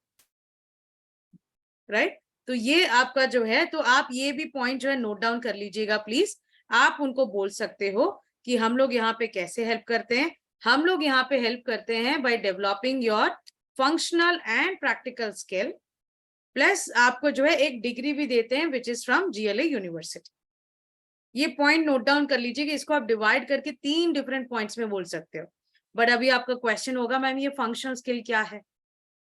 राइट? तो ये आपका जो है, तो आप ये भी पॉइंट जो है नोट डाउन कर लीजिएगा प्लीज। आप उनको बोल सकते हो कि हम लोग यहाँ पे कैसे हेल्प करते हैं। हम लोग यहाँ पे हेल्प करते हैं by developing your functional and practical skill, plus आपको जो है एक डिग्री भी देते हैं which is from GLA university. ये पॉइंट नोट डाउन कर लीजिए कि इसको आप डिवाइड करके 3 डिफरेंट पॉइंट्स में बोल सकते हो। बट अभी आपका क्वेश्चन होगा मैम ये फंक्शनल स्किल क्या है,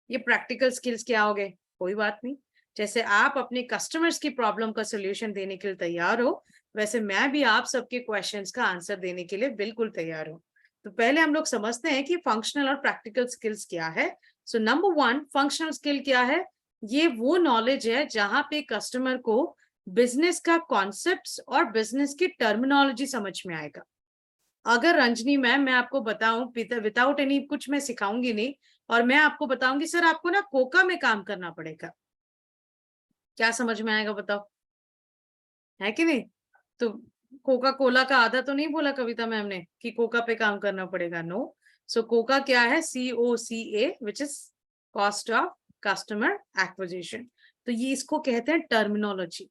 ये प्रैक्टिकल स्किल्स क्या हो गए? कोई बात नहीं, जैसे आप अपने कस्टमर्स की प्रॉब्लम का सोल्यूशन देने के लिए तैयार हो, वैसे मैं भी आप सबके क्वेश्चंस का आंसर देने के लिए बिल्कुल तैयार हूँ। तो पहले हम लोग समझते हैं कि फंक्शनल और प्रैक्टिकल स्किल्स क्या है। सो नंबर 1, फंक्शनल स्किल क्या है? ये वो नॉलेज है जहां पे कस्टमर को बिजनेस का कॉन्सेप्ट्स और बिजनेस की टर्मिनोलॉजी समझ में आएगा। अगर रंजनी मैम मैं आपको बताऊं विदाउट एनी कुछ मैं सिखाऊंगी नहीं, और मैं आपको बताऊंगी सर आपको ना कोका में काम करना पड़ेगा, क्या समझ में आएगा बताओ, है कि नहीं? तो कोका कोला का आधा तो नहीं बोला कविता मैम ने कि कोका पे काम करना पड़ेगा, नो। सो कोका क्या है? COCA which is cost of customer acquisition. तो ये इसको कहते हैं टर्मिनोलॉजी।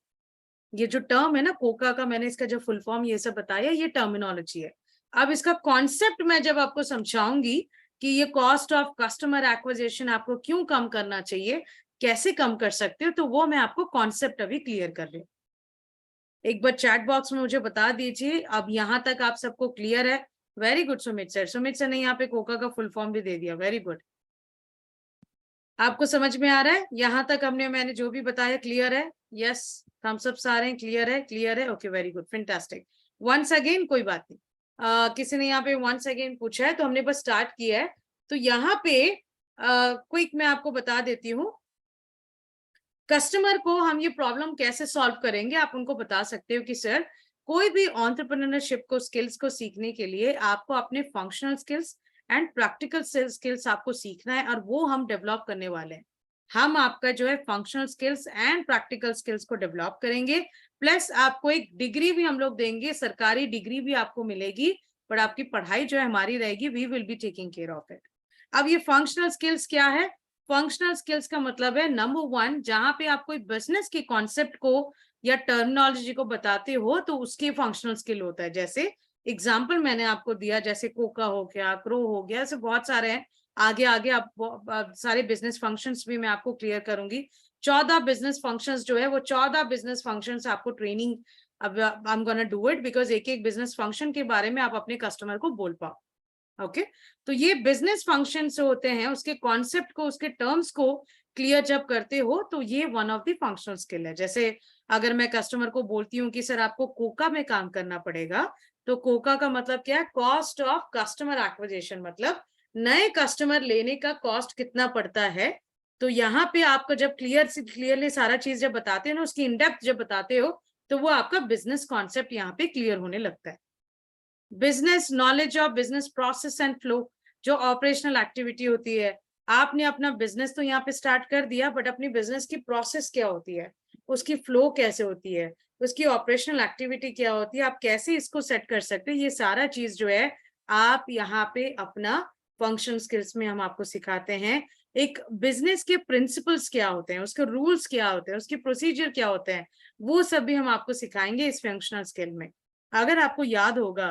ये जो टर्म है ना कोका का, मैंने इसका जो फुल फॉर्म ये सब बताया, ये टर्मिनोलॉजी है। अब इसका कॉन्सेप्ट मैं जब आपको समझाऊंगी कि ये कॉस्ट ऑफ कस्टमर एक्विजिशन आपको क्यों कम करना चाहिए, कैसे कम कर सकते हो, तो वो मैं आपको कॉन्सेप्ट अभी क्लियर कर रही हूँ। एक बार चैट बॉक्स में मुझे बता दीजिए, अब यहाँ तक आप सबको क्लियर है? Very good Sumit sir. Sumit sir ने यहाँ पे कोका का फुल फॉर्म भी दे दिया, वेरी गुड। आपको समझ में आ रहा है? यहाँ तक मैंने जो भी बताया क्लियर है? यस, थम्स अप आ रहे हैं, क्लियर है, क्लियर है, okay, very good, fantastic. Once again कोई बात नहीं, किसी ने यहाँ पे वंस अगेन पूछा है, तो हमने बस स्टार्ट किया है। तो यहाँ पे क्विक मैं आपको बता देती हूँ, कस्टमर को हम ये प्रॉब्लम कैसे सॉल्व करेंगे। आप उनको बता सकते हो कि सर, कोई भी एंटरप्रेन्योरशिप को स्किल्स को सीखने के लिए आपको अपने functional skills and practical skills आपको सीखना है, और वो हम डेवलप करने वाले हैं। हम आपका जो है functional skills and practical skills को डेवलप करेंगे, प्लस आपको एक डिग्री भी हम लोग देंगे, सरकारी डिग्री भी आपको मिलेगी, पर आपकी पढ़ाई जो है हमारी रहेगी, we will be taking care of it. अब ये फंक्शनल स्किल्स क्या है? फंक्शनल स्किल्स का मतलब है नंबर 1, जहां पे आप कोई बिजनेस के कॉन्सेप्ट को या टर्मिनोलॉजी को बताते हो तो उसके फंक्शनल स्किल होता है। जैसे एग्जांपल मैंने आपको दिया, जैसे कोका हो गया, क्रो हो गया, ऐसे बहुत सारे हैं। आगे आगे आप सारे बिजनेस फंक्शंस भी मैं आपको क्लियर करूंगी। 14 बिजनेस फंक्शंस जो है, वो 14 बिजनेस फंक्शंस आपको ट्रेनिंग, अब I am gonna do it because एक एक बिजनेस फंक्शन के बारे में आप अपने कस्टमर को बोल पाओ। ओके तो ये बिजनेस फंक्शन से होते हैं, उसके कॉन्सेप्ट को, उसके टर्म्स को क्लियर जब करते हो तो ये one of the functional skill है। जैसे अगर मैं कस्टमर को बोलती हूँ कि सर आपको कोका में काम करना पड़ेगा, तो कोका का मतलब क्या है? कॉस्ट ऑफ कस्टमर एक्विजिशन, मतलब नए कस्टमर लेने का कॉस्ट कितना पड़ता है। तो यहाँ पे आपको जब क्लियरली सारा चीज जब बताते हो ना, उसकी इनडेप्थ जब बताते हो, तो वो आपका बिजनेस कॉन्सेप्ट यहाँ पे क्लियर होने लगता है। Business knowledge of business process and flow, जो ऑपरेशनल एक्टिविटी होती है। आपने अपना बिजनेस तो यहाँ पे स्टार्ट कर दिया, बट अपनी बिजनेस की प्रोसेस क्या होती है, उसकी फ्लो कैसे होती है, उसकी ऑपरेशनल एक्टिविटी क्या होती है, आप कैसे इसको सेट कर सकते हैं, ये सारा चीज जो है आप यहाँ पे अपना फंक्शन स्किल्स में हम आपको सिखाते हैं। एक बिजनेस के प्रिंसिपल्स क्या होते हैं, उसके रूल्स क्या होते हैं, उसके प्रोसीजर क्या होते हैं, वो सब भी हम आपको सिखाएंगे इस फंक्शनल स्किल में। अगर आपको याद होगा,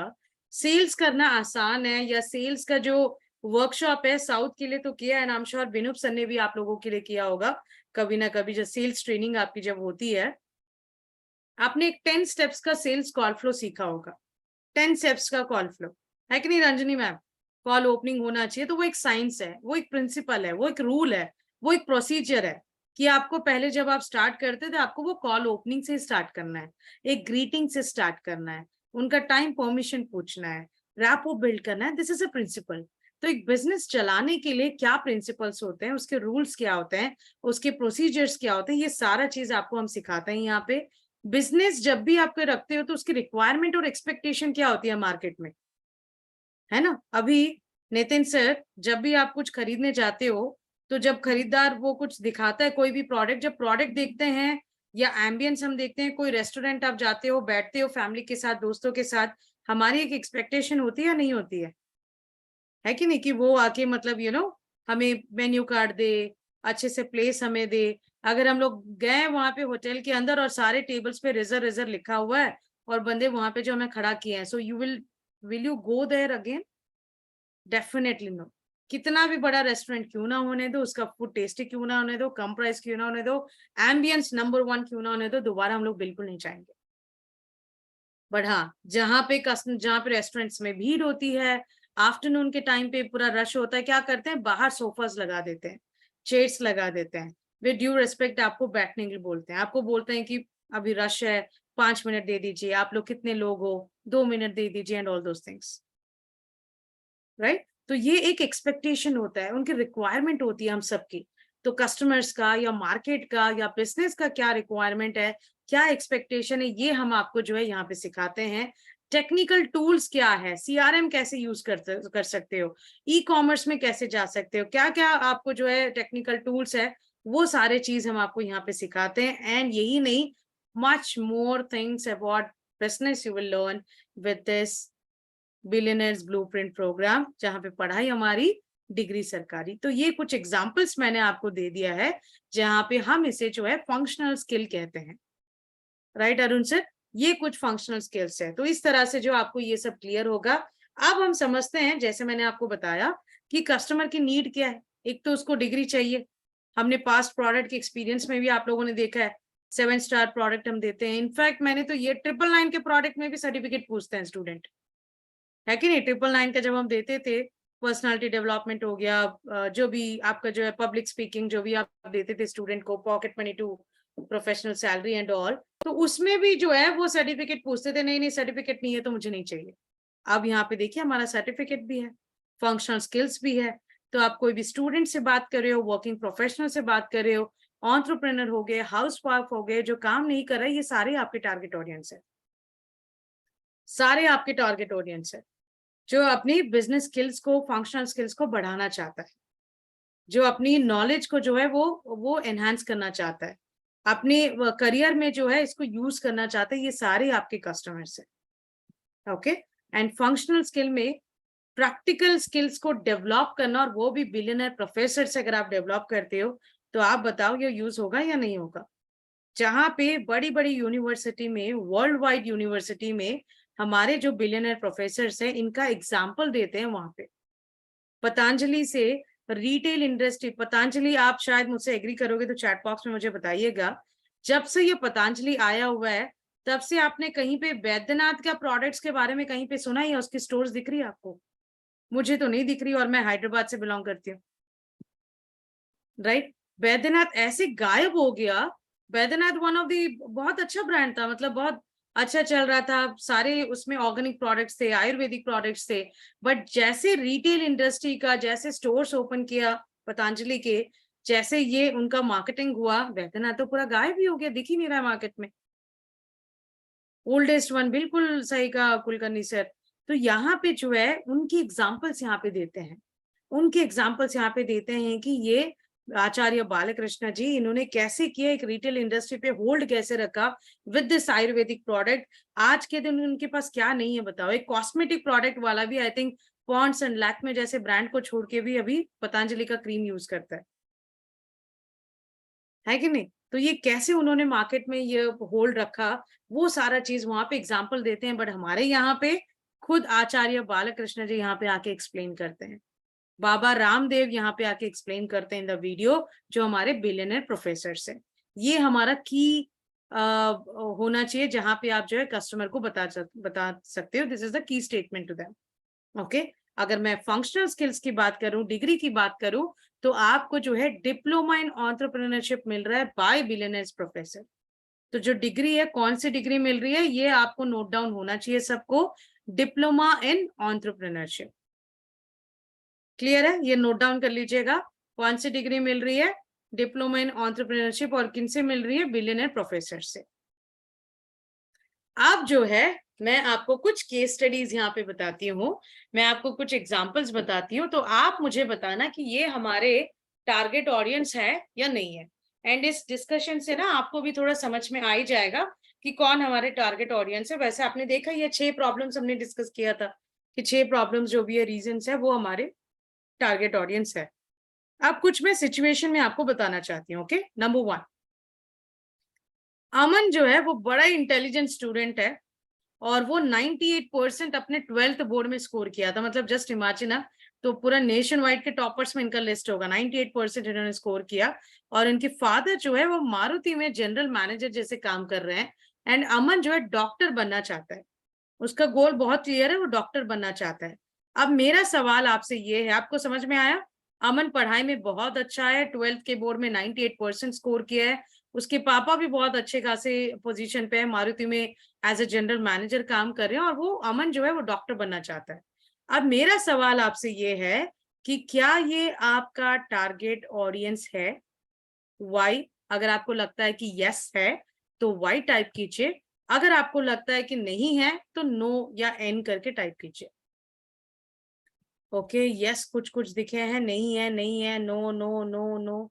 सेल्स करना आसान है, या सेल्स का जो वर्कशॉप है साउथ के लिए तो किया है, नाम श्योर बिनुप सर ने भी आप लोगों के लिए किया होगा कभी ना कभी। जब सेल्स ट्रेनिंग आपकी जब होती है, आपने एक 10 स्टेप्स का सेल्स कॉल फ्लो सीखा होगा। 10 स्टेप्स का कॉल फ्लो है कि नहीं रंजनी मैम? कॉल ओपनिंग होना चाहिए, तो वो एक साइंस है, वो एक प्रिंसिपल है, वो एक रूल है, वो एक प्रोसीजर है कि आपको पहले जब आप स्टार्ट करते थे, आपको वो कॉल ओपनिंग से स्टार्ट करना है, एक ग्रीटिंग से स्टार्ट करना है, उनका टाइम परमिशन पूछना है, रैपो बिल्ड करना है। This is a principle. तो एक बिजनेस चलाने के लिए क्या प्रिंसिपल्स होते हैं, उसके रूल्स क्या होते हैं, उसके प्रोसीजर्स क्या होते हैं, ये सारा चीज आपको हम सिखाते हैं यहाँ पे। बिजनेस जब भी आपको रखते हो तो उसकी रिक्वायरमेंट और एक्सपेक्टेशन क्या होती है मार्केट में, है ना? अभी नितिन सर, जब भी आप कुछ खरीदने जाते हो, तो जब खरीदार वो कुछ दिखाता है, कोई भी प्रोडक्ट, जब प्रोडक्ट देखते हैं या एम्बियंस हम देखते हैं, कोई रेस्टोरेंट आप जाते हो, बैठते हो फैमिली के साथ, दोस्तों के साथ, हमारी एक एक्सपेक्टेशन होती है या नहीं होती है कि नहीं? कि वो आके मतलब हमें मेन्यू कार्ड दे, अच्छे से प्लेस हमें दे। अगर हम लोग गए वहां पे होटल के अंदर और सारे टेबल्स पे रिजर्व रिजर्व लिखा हुआ है और बंदे वहां पे जो हमें खड़ा किए हैं, so you will you go there again? Definitely no. कितना भी बड़ा रेस्टोरेंट क्यों ना होने दो, उसका फूड टेस्टी क्यों ना होने दो, कम प्राइस क्यों ना होने दो, एम्बियंस नंबर 1 क्यों ना होने दो, दोबारा हम लोग बिल्कुल नहीं चाहेंगे। बट हाँ, जहाँ पे रेस्टोरेंट्स में भीड़ होती है, आफ्टरनून के टाइम पे पूरा रश होता है, क्या करते हैं, बाहर सोफास लगा देते हैं, चेयर्स लगा देते हैं, विद ड्यू रिस्पेक्ट आपको बैठने के लिए बोलते हैं, आपको बोलते हैं कि अभी रश है, 5 मिनट दे दीजिए, आप लोग कितने लोग हो, 2 मिनट दे दीजिए, and all those things, right? तो ये एक एक्सपेक्टेशन होता है, उनकी रिक्वायरमेंट होती है हम सबकी। तो कस्टमर्स का या मार्केट का या बिजनेस का क्या रिक्वायरमेंट है, क्या एक्सपेक्टेशन है, ये हम आपको जो है यहाँ पे सिखाते हैं। टेक्निकल टूल्स क्या है, सीआरएम कैसे यूज कर सकते हो, ई कॉमर्स में कैसे जा सकते हो, क्या क्या आपको जो है टेक्निकल टूल्स है, वो सारे चीज हम आपको यहाँ पे सिखाते हैं। एंड यही नहीं, much more things about business you will learn with this billionaires blueprint program, जहां पे पढ़ाई हमारी डिग्री सरकारी। तो ये कुछ एग्जांपल्स मैंने आपको दे दिया है, जहां पे हम इसे जो है फंक्शनल स्किल कहते हैं, राइट अरुण सर? ये कुछ फंक्शनल स्किल्स है। तो इस तरह से जो आपको ये सब क्लियर होगा। अब हम समझते हैं, जैसे मैंने आपको बताया कि कस्टमर की नीड क्या है। एक तो उसको डिग्री चाहिए, हमने पास्ट प्रोडक्ट के एक्सपीरियंस में भी आप लोगों ने देखा है, 7 स्टार प्रोडक्ट हम देते हैं। इनफैक्ट मैंने तो ये 999 के प्रोडक्ट में भी सर्टिफिकेट पूछते हैं स्टूडेंट, है कि नहीं? 999 का जब हम देते थे, पर्सनालिटी डेवलपमेंट हो गया, जो भी आपका जो है पब्लिक स्पीकिंग, जो भी आप देते थे स्टूडेंट को, pocket money to professional salary and all, तो उसमें भी जो है वो सर्टिफिकेट पूछते थे। नहीं सर्टिफिकेट नहीं है तो मुझे नहीं चाहिए। अब यहाँ पे देखिए हमारा सर्टिफिकेट भी है, फंक्शनल स्किल्स भी है, तो आप कोई भी स्टूडेंट से बात कर रहे हो, वर्किंग प्रोफेशनल से बात कर रहे हो, एंटरप्रेन्योर हो गए, हाउस वाइफ हो गए, जो काम नहीं कर रहे, ये सारे आपके टारगेट ऑडियंस है, सारे आपके टारगेट ऑडियंस है जो अपनी बिजनेस स्किल्स को, फंक्शनल स्किल्स को बढ़ाना चाहता है, जो अपनी नॉलेज को जो है वो एनहांस करना चाहता है, अपने करियर में जो है इसको यूज करना चाहता है, ये सारे आपके कस्टमर्स है। ओके, एंड फंक्शनल स्किल में प्रैक्टिकल स्किल्स को डेवलप करना, और वो भी बिलियनर प्रोफेसर से अगर आप डेवलप करते हो तो आप बताओ ये यूज होगा या नहीं होगा। जहां पे बड़ी बड़ी यूनिवर्सिटी में, वर्ल्ड वाइड यूनिवर्सिटी में हमारे जो बिलियनर प्रोफेसर्स हैं इनका एग्जाम्पल देते हैं वहां पे। पतंजलि से रिटेल इंडस्ट्री, पतंजलि, आप शायद मुझसे एग्री करोगे तो चैट बॉक्स में मुझे बताइएगा, जब से ये पतंजलि आया हुआ है तब से आपने कहीं पे बैद्यनाथ का प्रोडक्ट्स के बारे में कहीं पे सुना, या उसकी स्टोर्स दिख रही है आपको? मुझे तो नहीं दिख रही, और मैं हैदराबाद से बिलोंग करती हूँ, राइट। बैद्यनाथ ऐसे गायब हो गया। बैद्यनाथ वन ऑफ दी बहुत अच्छा ब्रांड था, मतलब बहुत अच्छा चल रहा था, सारे उसमें ऑर्गेनिक प्रोडक्ट्स थे, आयुर्वेदिक प्रोडक्ट्स थे, बट जैसे रिटेल इंडस्ट्री का, जैसे स्टोर्स ओपन किया पतंजलि के, जैसे ये उनका मार्केटिंग हुआ, बैद्यनाथ तो पूरा गायब ही हो गया, दिख ही नहीं रहा मार्केट में। ओल्डेस्ट वन, बिल्कुल सही कहा कुलकर्णी सर। तो यहाँ पे जो है उनकी एग्जाम्पल्स यहाँ पे देते हैं, उनके एग्जाम्पल्स यहाँ पे देते हैं कि ये आचार्य बालकृष्ण जी, इन्होंने कैसे किया, एक रिटेल इंडस्ट्री पे होल्ड कैसे रखा विद दिस आयुर्वेदिक प्रोडक्ट। आज के दिन उनके पास क्या नहीं है बताओ। एक कॉस्मेटिक प्रोडक्ट वाला भी, I think Pond's and Lakme जैसे ब्रांड को छोड़ के भी अभी पतंजलि का क्रीम यूज करता है कि नहीं? तो ये कैसे उन्होंने मार्केट में ये होल्ड रखा, वो सारा चीज वहां पे एग्जाम्पल देते हैं। बट हमारे यहाँ पे खुद आचार्य बालकृष्ण जी यहाँ पे आके एक्सप्लेन करते हैं, बाबा रामदेव यहाँ पे आके एक्सप्लेन करते हैं इन द वीडियो, जो हमारे बिलियनर प्रोफेसर है। ये हमारा की होना चाहिए, जहां पे आप जो है कस्टमर को बता सकते हो, this is the key statement to them. Okay, अगर मैं फंक्शनल स्किल्स की बात करूं, डिग्री की बात करूं, तो आपको जो है डिप्लोमा इन एंटरप्रेन्योरशिप मिल रहा है बाय बिलियनर्स प्रोफेसर। तो जो डिग्री है, कौन सी डिग्री मिल रही है, ये आपको नोट डाउन होना चाहिए सबको, डिप्लोमा इन एंटरप्रेन्योरशिप। क्लियर है? ये नोट डाउन कर लीजिएगा, कौन सी डिग्री मिल रही है, डिप्लोमा इन एंटरप्रेन्योरशिप, और किन से मिल रही है, बिलियनर प्रोफेसर से। अब जो है मैं आपको कुछ केस स्टडीज यहाँ पे बताती हूँ, मैं आपको कुछ एग्जांपल्स बताती हूँ, तो आप मुझे बताना कि ये हमारे टारगेट ऑडियंस है या नहीं है। एंड इस डिस्कशन से ना आपको भी थोड़ा समझ में आ ही जाएगा कि कौन हमारे टारगेट ऑडियंस है। वैसे आपने देखा ये 6 प्रॉब्लम्स हमने डिस्कस किया था कि 6 प्रॉब्लम्स जो भी है, रीजंस है, वो हमारे टारगेट ऑडियंस है। अब कुछ मैं सिचुएशन में आपको बताना चाहती हूँ। ओके, नंबर 1, अमन जो है वो बड़ा इंटेलिजेंट स्टूडेंट है, और वो 98% अपने 12th बोर्ड में स्कोर किया था। मतलब जस्ट इमेजिन ना, तो पूरा नेशन वाइड के टॉपर्स में इनका लिस्ट होगा, 98% इन्होंने स्कोर किया। और इनके फादर जो है वो मारुति में जनरल मैनेजर जैसे काम कर रहे हैं, एंड अमन जो है डॉक्टर बनना चाहता है, उसका गोल बहुत क्लियर है, वो डॉक्टर बनना चाहता है। अब मेरा सवाल आपसे ये है, आपको समझ में आया? अमन पढ़ाई में बहुत अच्छा है, 12th के बोर्ड में 98% स्कोर किया है, उसके पापा भी बहुत अच्छे खासे पोजीशन पे है, मारुति में एज ए जनरल मैनेजर काम कर रहे हैं, और वो अमन जो है वो डॉक्टर बनना चाहता है। अब मेरा सवाल आपसे ये है कि क्या ये आपका टारगेट ऑडियंस है? वाई? अगर आपको लगता है कि यस है तो वाई टाइप कीजिए, अगर आपको लगता है कि नहीं है तो नो या एन करके टाइप कीजिए। ओके, यस कुछ कुछ दिखे हैं, नहीं है, नहीं है, no no no no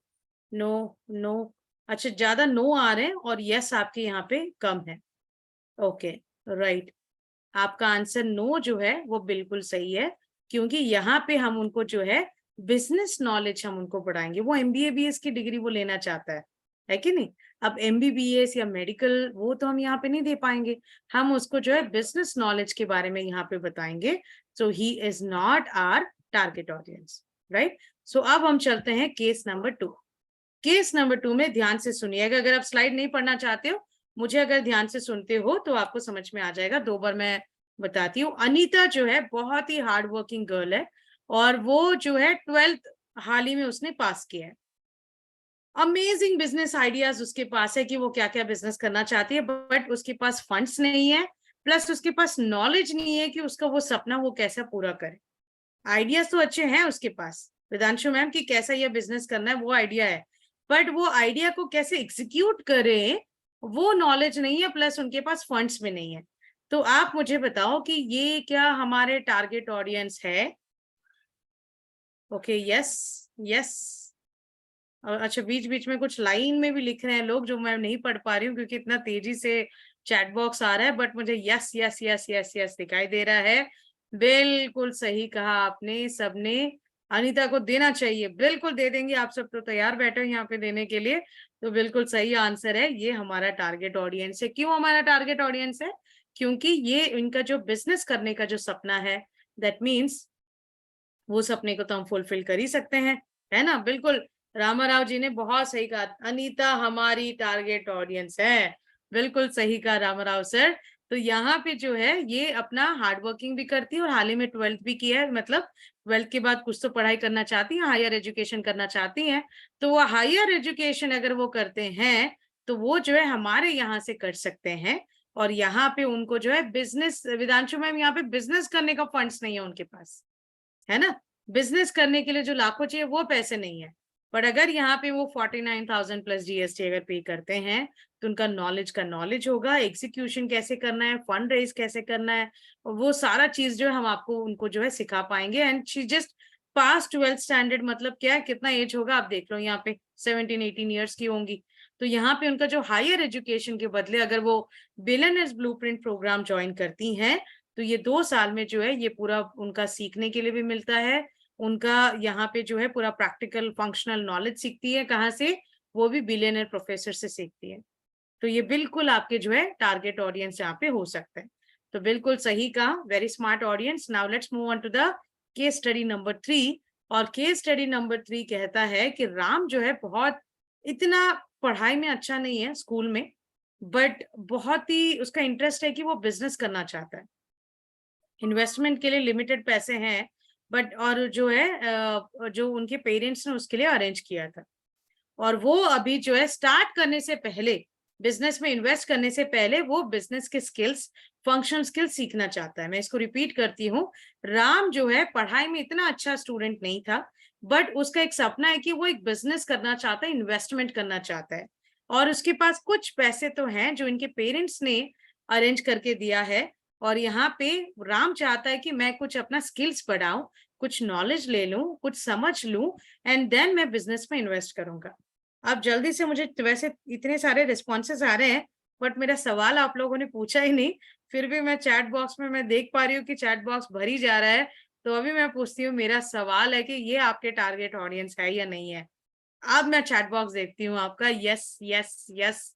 no no. अच्छा, ज्यादा नो आ रहे हैं और यस आपके यहाँ पे कम है। ओके, राइट, आपका आंसर नो जो है वो बिल्कुल सही है, क्योंकि यहाँ पे हम उनको जो है बिजनेस नॉलेज हम उनको पढ़ाएंगे। वो MBA BS की डिग्री वो लेना चाहता है कि नहीं? अब MBBS या मेडिकल वो तो हम यहाँ पे नहीं दे पाएंगे, हम उसको जो है बिजनेस नॉलेज के बारे में यहाँ पे बताएंगे। So he is not our target audience, right? So अब हम चलते हैं केस नंबर 2। केस नंबर 2 में ध्यान से सुनिएगा, अगर आप स्लाइड नहीं पढ़ना चाहते हो, मुझे अगर ध्यान से सुनते हो तो आपको समझ में आ जाएगा। 2 बार मैं बताती हूँ। अनीता जो है बहुत ही हार्ड वर्किंग गर्ल है, और वो जो है 12th हाल ही में उसने पास किया है। अमेजिंग बिजनेस आइडियाज उसके पास है कि वो क्या क्या बिजनेस करना चाहती है, बट उसके पास फंड्स नहीं है, प्लस उसके पास नॉलेज नहीं है कि उसका वो सपना वो कैसा पूरा करे। आइडियाज तो अच्छे हैं उसके पास, विदांशु मैम कि कैसा ये बिजनेस करना है वो आइडिया है, बट वो आइडिया को कैसे एग्जीक्यूट करें वो नॉलेज नहीं है, प्लस उनके पास फंड्स भी नहीं है। तो आप मुझे बताओ कि ये क्या हमारे टारगेट ऑडियंस है? Okay, yes yes. और अच्छा, बीच बीच में कुछ लाइन में भी लिख रहे हैं लोग जो मैं नहीं पढ़ पा रही हूँ क्योंकि इतना तेजी से चैट बॉक्स आ रहा है, बट मुझे yes yes yes yes yes दिखाई दे रहा है। बिल्कुल सही कहा आपने, सबने। अनीता को देना चाहिए, बिल्कुल दे देंगे, आप सब तो तैयार बैठे हो यहाँ पे देने के लिए। तो बिल्कुल सही आंसर है, ये हमारा टारगेट ऑडियंस है। क्यों हमारा टारगेट ऑडियंस है? क्योंकि ये इनका जो बिजनेस करने का जो सपना है, दैट मीन्स वो सपने को तो हम फुलफिल कर ही सकते हैं, है ना? बिल्कुल, रामाराव जी ने बहुत सही कहा, अनीता हमारी टारगेट ऑडियंस है। बिल्कुल सही कहा रामाराव सर। तो यहाँ पे जो है ये अपना हार्ड वर्किंग भी करती है और हाल ही में 12th भी किया है, मतलब 12th के बाद कुछ तो पढ़ाई करना चाहती है, हायर एजुकेशन करना चाहती हैं। तो वो हायर एजुकेशन अगर वो करते हैं तो वो जो है हमारे यहाँ से कर सकते हैं। और यहाँ पे उनको जो है बिजनेस, विदांशु मैम यहाँ पे बिजनेस करने का फंड्स नहीं है उनके पास, है ना? बिजनेस करने के लिए जो लाखों चाहिए वो पैसे नहीं है। पर अगर यहाँ पे वो 49,000 प्लस जीएसटी अगर पे करते हैं तो उनका नॉलेज का नॉलेज होगा, एग्जीक्यूशन कैसे करना है, फंड रेज कैसे करना है, वो सारा चीज जो है हम आपको उनको जो है सिखा पाएंगे। And she just pass 12th standard, मतलब क्या है, कितना एज होगा आप देख लो, यहाँ पे 17-18 ईयर्स की होंगी। तो यहाँ पे उनका जो हायर एजुकेशन के बदले अगर वो बिलियनर्स ब्लूप्रिंट प्रोग्राम ज्वाइन करती हैं तो ये 2 साल में जो है ये पूरा उनका सीखने के लिए भी मिलता है। उनका यहाँ पे जो है पूरा प्रैक्टिकल फंक्शनल नॉलेज सीखती है, कहाँ से? वो भी बिलियनर प्रोफेसर से सीखती है। तो ये बिल्कुल आपके जो है टारगेट ऑडियंस यहाँ पे हो सकता है। तो बिल्कुल सही कहा, very smart audience. Now let's move on to the case study number 3। और केस स्टडी नंबर 3 कहता है कि राम जो है बहुत इतना पढ़ाई में अच्छा नहीं है स्कूल में, बट बहुत ही उसका इंटरेस्ट है कि वो बिजनेस करना चाहता है। इन्वेस्टमेंट के लिए लिमिटेड पैसे हैं, बट और जो है जो उनके पेरेंट्स ने उसके लिए अरेंज किया था। और वो अभी जो है स्टार्ट करने से पहले, बिजनेस में इन्वेस्ट करने से पहले वो बिजनेस के स्किल्स, फंक्शनल स्किल्स सीखना चाहता है। मैं इसको रिपीट करती हूँ, राम जो है पढ़ाई में इतना अच्छा स्टूडेंट नहीं था, बट उसका एक सपना है कि वो एक बिजनेस करना चाहता है, इन्वेस्टमेंट करना चाहता है। और उसके पास कुछ पैसे तो हैं जो इनके पेरेंट्स ने अरेंज करके दिया है। और यहाँ पे राम चाहता है कि मैं कुछ अपना स्किल्स बढ़ाऊं, कुछ नॉलेज ले लूं, कुछ समझ लूं, एंड देन मैं बिजनेस में इन्वेस्ट करूंगा। अब जल्दी से, मुझे वैसे इतने सारे रिस्पॉन्सेस आ रहे हैं बट मेरा सवाल आप लोगों ने पूछा ही नहीं, फिर भी मैं चैट बॉक्स में मैं देख पा रही हूँ कि चैट बॉक्स भरी जा रहा है। तो अभी मैं पूछती हूँ, मेरा सवाल है कि ये आपके टारगेट ऑडियंस है या नहीं है? अब मैं चैट बॉक्स देखती हूँ आपका। यस यस यस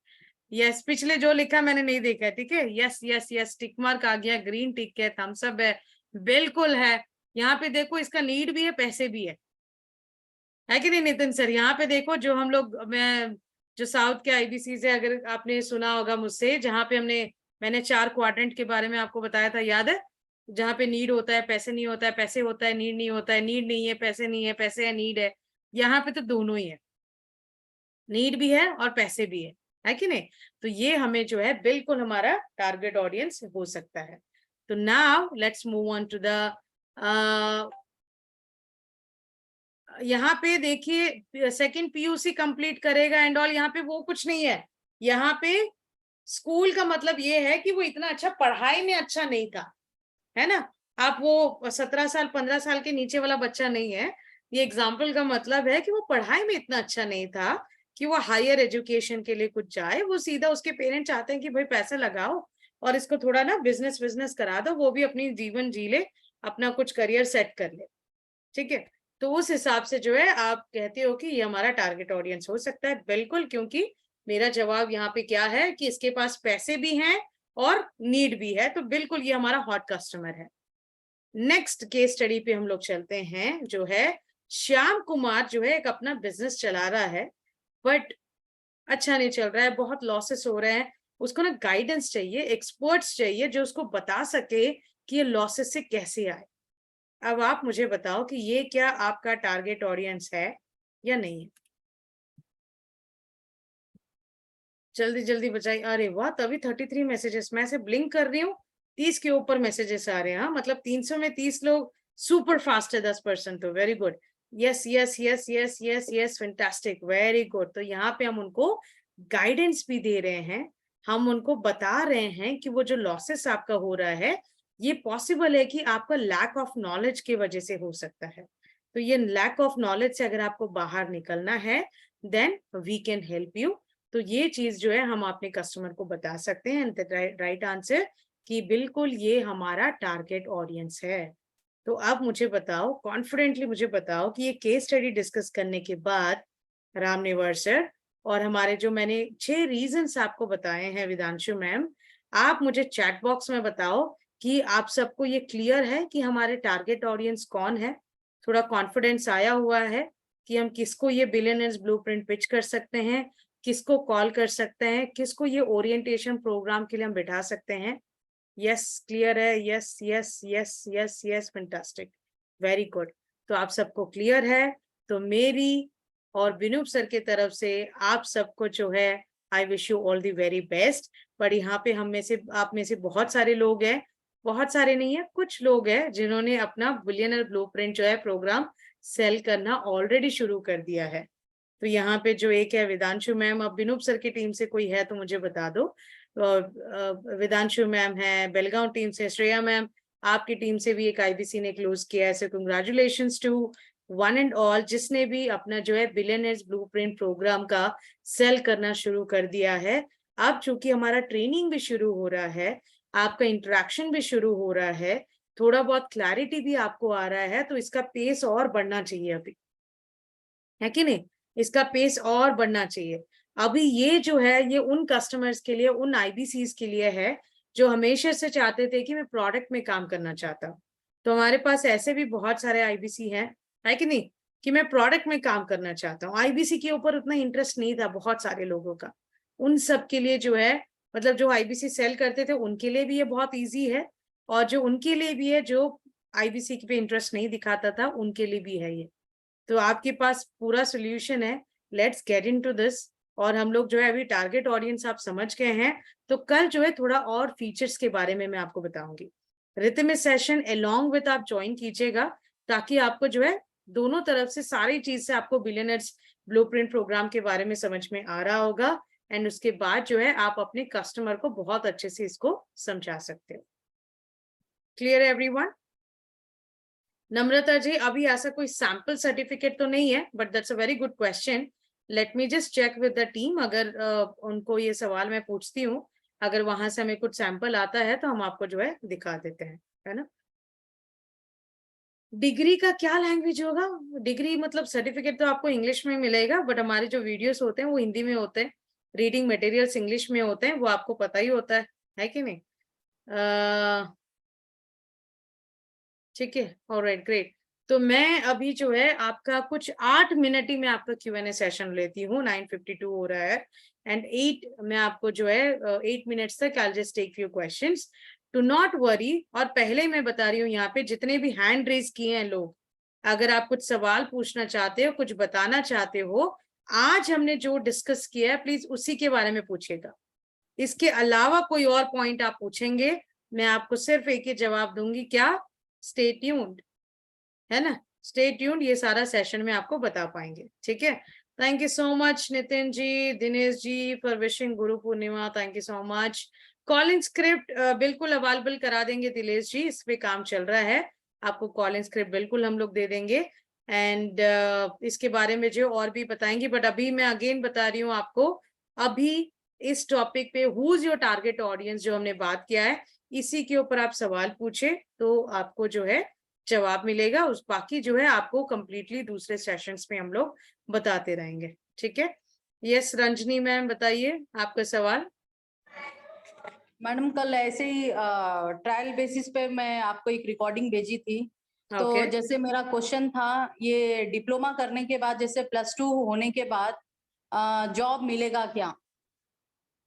यस, पिछले जो लिखा मैंने नहीं देखा है, ठीक है? Yes yes yes, tick mark आ गया, ग्रीन टिक है, थम्स अप है, बिल्कुल है। यहाँ पे देखो इसका नीड भी है, पैसे भी है कि नहीं नितिन सर? यहाँ पे देखो, जो हम लोग, मैं जो साउथ के आईबीसी से, अगर आपने सुना होगा मुझसे, जहाँ पे मैंने 4 क्वाड्रेंट के बारे में आपको बताया था, याद है? जहाँ पे नीड होता है, पैसे नहीं होता है, पैसे होता है, नीड नहीं होता है, नीड नहीं है, पैसे नहीं है, पैसे है, नीड है। यहाँ पे तो दोनों ही है, नीड भी है और पैसे भी है कि नहीं? तो ये हमें जो है बिल्कुल हमारा टारगेट ऑडियंस हो सकता है। तो now let's move on to the, यहाँ पे देखिए सेकंड पीयूसी कंप्लीट करेगा एंड ऑल, यहाँ पे वो कुछ नहीं है। यहाँ पे स्कूल का मतलब ये है कि वो इतना अच्छा पढ़ाई में अच्छा नहीं था, है ना? आप वो 17 साल 15 साल के नीचे वाला बच्चा नहीं है। ये एग्जाम्पल का मतलब है कि वो पढ़ाई में इतना अच्छा नहीं था कि वो हायर एजुकेशन के लिए कुछ जाए। वो सीधा, उसके पेरेंट्स चाहते हैं कि भाई पैसे लगाओ और इसको थोड़ा ना बिजनेस करा दो, वो भी अपनी जीवन जी ले, अपना कुछ करियर सेट कर ले, ठीक है? तो उस हिसाब से जो है आप कहते हो कि ये हमारा टारगेट ऑडियंस हो सकता है। बिल्कुल, क्योंकि मेरा जवाब यहाँ पे क्या है कि इसके पास पैसे भी हैं और नीड भी है, तो बिल्कुल ये हमारा हॉट कस्टमर है। नेक्स्ट केस स्टडी पे हम लोग चलते हैं, जो है श्याम कुमार जो है एक अपना बिजनेस चला रहा है, बट अच्छा नहीं चल रहा है, बहुत लॉसेस हो रहे हैं। उसको ना गाइडेंस चाहिए, एक्सपर्ट्स चाहिए जो उसको बता सके कि ये लॉसेस से कैसे आए। अब आप मुझे बताओ कि ये क्या आपका टारगेट ऑडियंस है या नहीं है? जल्दी जल्दी बचाइए। अरे वाह, तभी 33 मैसेजेस, मैं से ब्लिंक कर रही हूँ, 30 के ऊपर मैसेजेस आ रहे हैं। हाँ, मतलब 300 में 30 लोग, सुपर फास्ट है 10%, तो very good. Yes yes yes yes yes yes, fantastic, very good. तो यहाँ पे हम उनको गाइडेंस भी दे रहे हैं, हम उनको बता रहे हैं कि वो जो लॉसेस आपका हो रहा है ये पॉसिबल है कि आपका लैक ऑफ नॉलेज की वजह से हो सकता है। तो ये लैक ऑफ नॉलेज से अगर आपको बाहर निकलना है then we can help you. तो ये चीज जो है हम अपने कस्टमर को बता सकते हैं। एंड राइट आंसर कि बिल्कुल ये हमारा टारगेट ऑडियंस है। तो अब मुझे बताओ, कॉन्फिडेंटली मुझे बताओ कि ये केस स्टडी डिस्कस करने के बाद रामनिवार सर और हमारे जो मैंने 6 रीजंस आपको बताए हैं विदांशु मैम, आप मुझे चैट बॉक्स में बताओ कि आप सबको ये क्लियर है कि हमारे टारगेट ऑडियंस कौन है। थोड़ा कॉन्फिडेंस आया हुआ है कि हम किसको ये बिलियनर्स ब्लूप्रिंट पिच कर सकते हैं, किसको कॉल कर सकते हैं, किसको ये ओरिएंटेशन प्रोग्राम के लिए हम बिठा सकते हैं। यस क्लियर है, yes yes yes yes yes, fantastic, very good. तो आप सबको क्लियर है। तो मेरी और विनूप सर के तरफ से आप सबको जो है I wish you all the very best. पर यहाँ पे हम में से, आप में से बहुत सारे लोग हैं, बहुत सारे नहीं है, कुछ लोग हैं जिन्होंने अपना बिलियनर ब्लूप्रिंट जो है प्रोग्राम सेल करना ऑलरेडी शुरू कर दिया है। तो यहाँ पे जो एक है विदांशु मैम, अब विनूप सर की टीम से कोई है तो मुझे बता दो। विदांशु मैम है, बेलगांव टीम से श्रेया मैम, आपकी टीम से भी एक आईबीसी ने क्लोज किया है। So congratulations to one and all जिसने भी अपना जो है बिलियनर्स ब्लूप्रिंट प्रोग्राम का सेल करना शुरू कर दिया है। अब चूंकि हमारा ट्रेनिंग भी शुरू हो रहा है, आपका इंटरेक्शन भी शुरू हो रहा है, थोड़ा बहुत क्लैरिटी भी आपको आ रहा है, तो इसका पेस और बढ़ना चाहिए अभी, है कि नहीं? इसका पेस और बढ़ना चाहिए। अभी ये जो है ये उन कस्टमर्स के लिए, उन आईबीसीज के लिए है जो हमेशा से चाहते थे कि मैं प्रोडक्ट में काम करना चाहता हूँ। तो हमारे पास ऐसे भी बहुत सारे आईबीसी हैं, है कि नहीं, कि मैं प्रोडक्ट में काम करना चाहता हूँ। आईबीसी के ऊपर उतना इंटरेस्ट नहीं था बहुत सारे लोगों का। उन सब के लिए जो है, मतलब जो आईबीसी सेल करते थे उनके लिए भी ये बहुत ईजी है, और जो उनके लिए भी है जो आईबीसी पे इंटरेस्ट नहीं दिखाता था उनके लिए भी है ये। तो आपके पास पूरा सोल्यूशन है। Let's get into this. और हम लोग जो है अभी टारगेट ऑडियंस आप समझ गए हैं, तो कल जो है थोड़ा और फीचर्स के बारे में मैं आपको बताऊंगी। रितम सेशन अलोंग विद आप ज्वाइन कीजिएगा, ताकि आपको जो है दोनों तरफ से सारी चीज से आपको बिलियनर्स ब्लूप्रिंट प्रोग्राम के बारे में समझ में आ रहा होगा। एंड उसके बाद जो है आप अपने कस्टमर को बहुत अच्छे से इसको समझा सकते हो। क्लियर है एवरीवन? नम्रता जी, अभी ऐसा कोई सैंपल सर्टिफिकेट तो नहीं है, but that's a very good question. Let me just check with the team. अगर उनको ये सवाल मैं पूछती हूँ, अगर वहां से हमें कुछ सैंपल आता है तो हम आपको जो है दिखा देते हैं, है ना। डिग्री का क्या लैंग्वेज होगा? डिग्री मतलब सर्टिफिकेट तो आपको इंग्लिश में मिलेगा, बट हमारे जो वीडियोस होते हैं वो हिंदी में होते हैं, रीडिंग मटेरियल्स इंग्लिश में होते हैं, वो आपको पता ही होता है कि नहीं? ठीक है, ऑलराइट, ग्रेट। तो मैं अभी जो है आपका कुछ 8 मिनट ही मैं आपका Q&A सेशन लेती हूँ। 9:52 हो रहा है एंड 8 मैं आपको जो है 8 मिनट्स तक I just take few questions, to not worry. और पहले ही मैं बता रही हूँ यहाँ पे जितने भी हैंड रेज किए हैं लोग, अगर आप कुछ सवाल पूछना चाहते हो, कुछ बताना चाहते हो, आज हमने जो डिस्कस किया है प्लीज उसी के बारे में पूछिएगा। इसके अलावा कोई और पॉइंट आप पूछेंगे, मैं आपको सिर्फ एक ही जवाब दूंगी, क्या? स्टे ट्यून्ड, है ना, स्टे ट्यून्ड। ये सारा सेशन में आपको बता पाएंगे, ठीक है। Thank you so much Nitin ji, Dinesh ji, for wishing Guru Purnima. Thank you so much. Calling script बिल्कुल अवेलेबल करा देंगे दिलेश जी, इस पे काम चल रहा है, आपको कॉलिंग स्क्रिप्ट बिल्कुल हम लोग दे देंगे। एंड इसके बारे में जो और भी बताएंगे, बट अभी मैं अगेन बता रही हूँ आपको, अभी इस टॉपिक पे who is your target audience जो हमने बात किया है, इसी के ऊपर आप सवाल पूछे तो आपको जो है जवाब मिलेगा। उस बाकी जो है आपको कंप्लीटली दूसरे सेशंस में हम लोग बताते रहेंगे, ठीक है। यस रंजनी मैम, बताइए आपका सवाल। मैडम कल ऐसे ही ट्रायल बेसिस पे मैं आपको एक रिकॉर्डिंग भेजी थी। तो Okay. जैसे मेरा क्वेश्चन था, ये डिप्लोमा करने के बाद जैसे +2 होने के बाद जॉब मिलेगा क्या?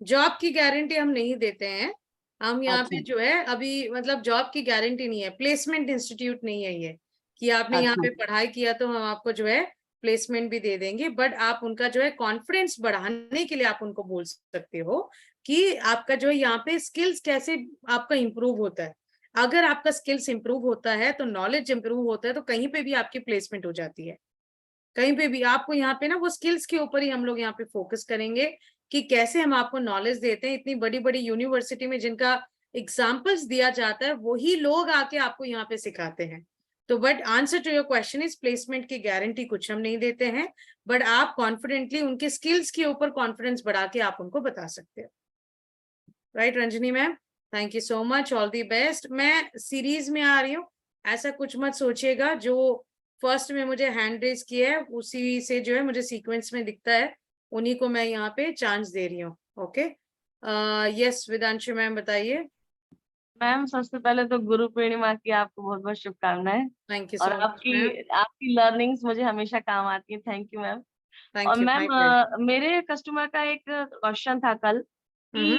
जॉब की गारंटी हम नहीं देते हैं। हम यहाँ अच्छा। पे जो है अभी मतलब जॉब की गारंटी नहीं है, प्लेसमेंट इंस्टीट्यूट नहीं है ये कि आपने यहाँ पे अच्छा। पढ़ाई किया तो हम आपको जो है प्लेसमेंट भी दे देंगे। बट आप उनका जो है कॉन्फिडेंस बढ़ाने के लिए आप उनको बोल सकते हो कि आपका जो है यहाँ पे स्किल्स कैसे आपका इम्प्रूव होता है। अगर आपका स्किल्स इम्प्रूव होता है तो नॉलेज इम्प्रूव होता है, तो कहीं पे भी आपकी प्लेसमेंट हो जाती है। कहीं पे भी आपको यहाँ पे ना वो स्किल्स के ऊपर ही हम लोग यहाँ पे फोकस करेंगे कि कैसे हम आपको नॉलेज देते हैं। इतनी बड़ी बड़ी यूनिवर्सिटी में जिनका एग्जाम्पल्स दिया जाता है वही लोग आके आपको यहाँ पे सिखाते हैं। तो but answer to your question is placement की गारंटी कुछ हम नहीं देते हैं, बट आप कॉन्फिडेंटली उनके स्किल्स के ऊपर कॉन्फिडेंस बढ़ा के आप उनको बता सकते हो। Right Ranjani ma'am, thank you so much, all the best. मैं सीरीज में आ रही हूँ, ऐसा कुछ मत सोचिएगा। जो फर्स्ट में मुझे हैंड रेज किया है उसी से जो है मुझे सीक्वेंस में दिखता है, उन्हीं को मैं यहाँ पे चांस दे रही हूँ। ओके, यस विदांशु मैम बताइए। मैम सबसे पहले तो गुरु पूर्णिमा की आपको बहुत बहुत शुभकामनाएं। थैंक यू और सो मच मैम। आपकी लर्निंग्स मुझे हमेशा काम आती है। Thank you ma'am. और थैंक यू। मैम मेरे कस्टमर का एक क्वेश्चन था कल कि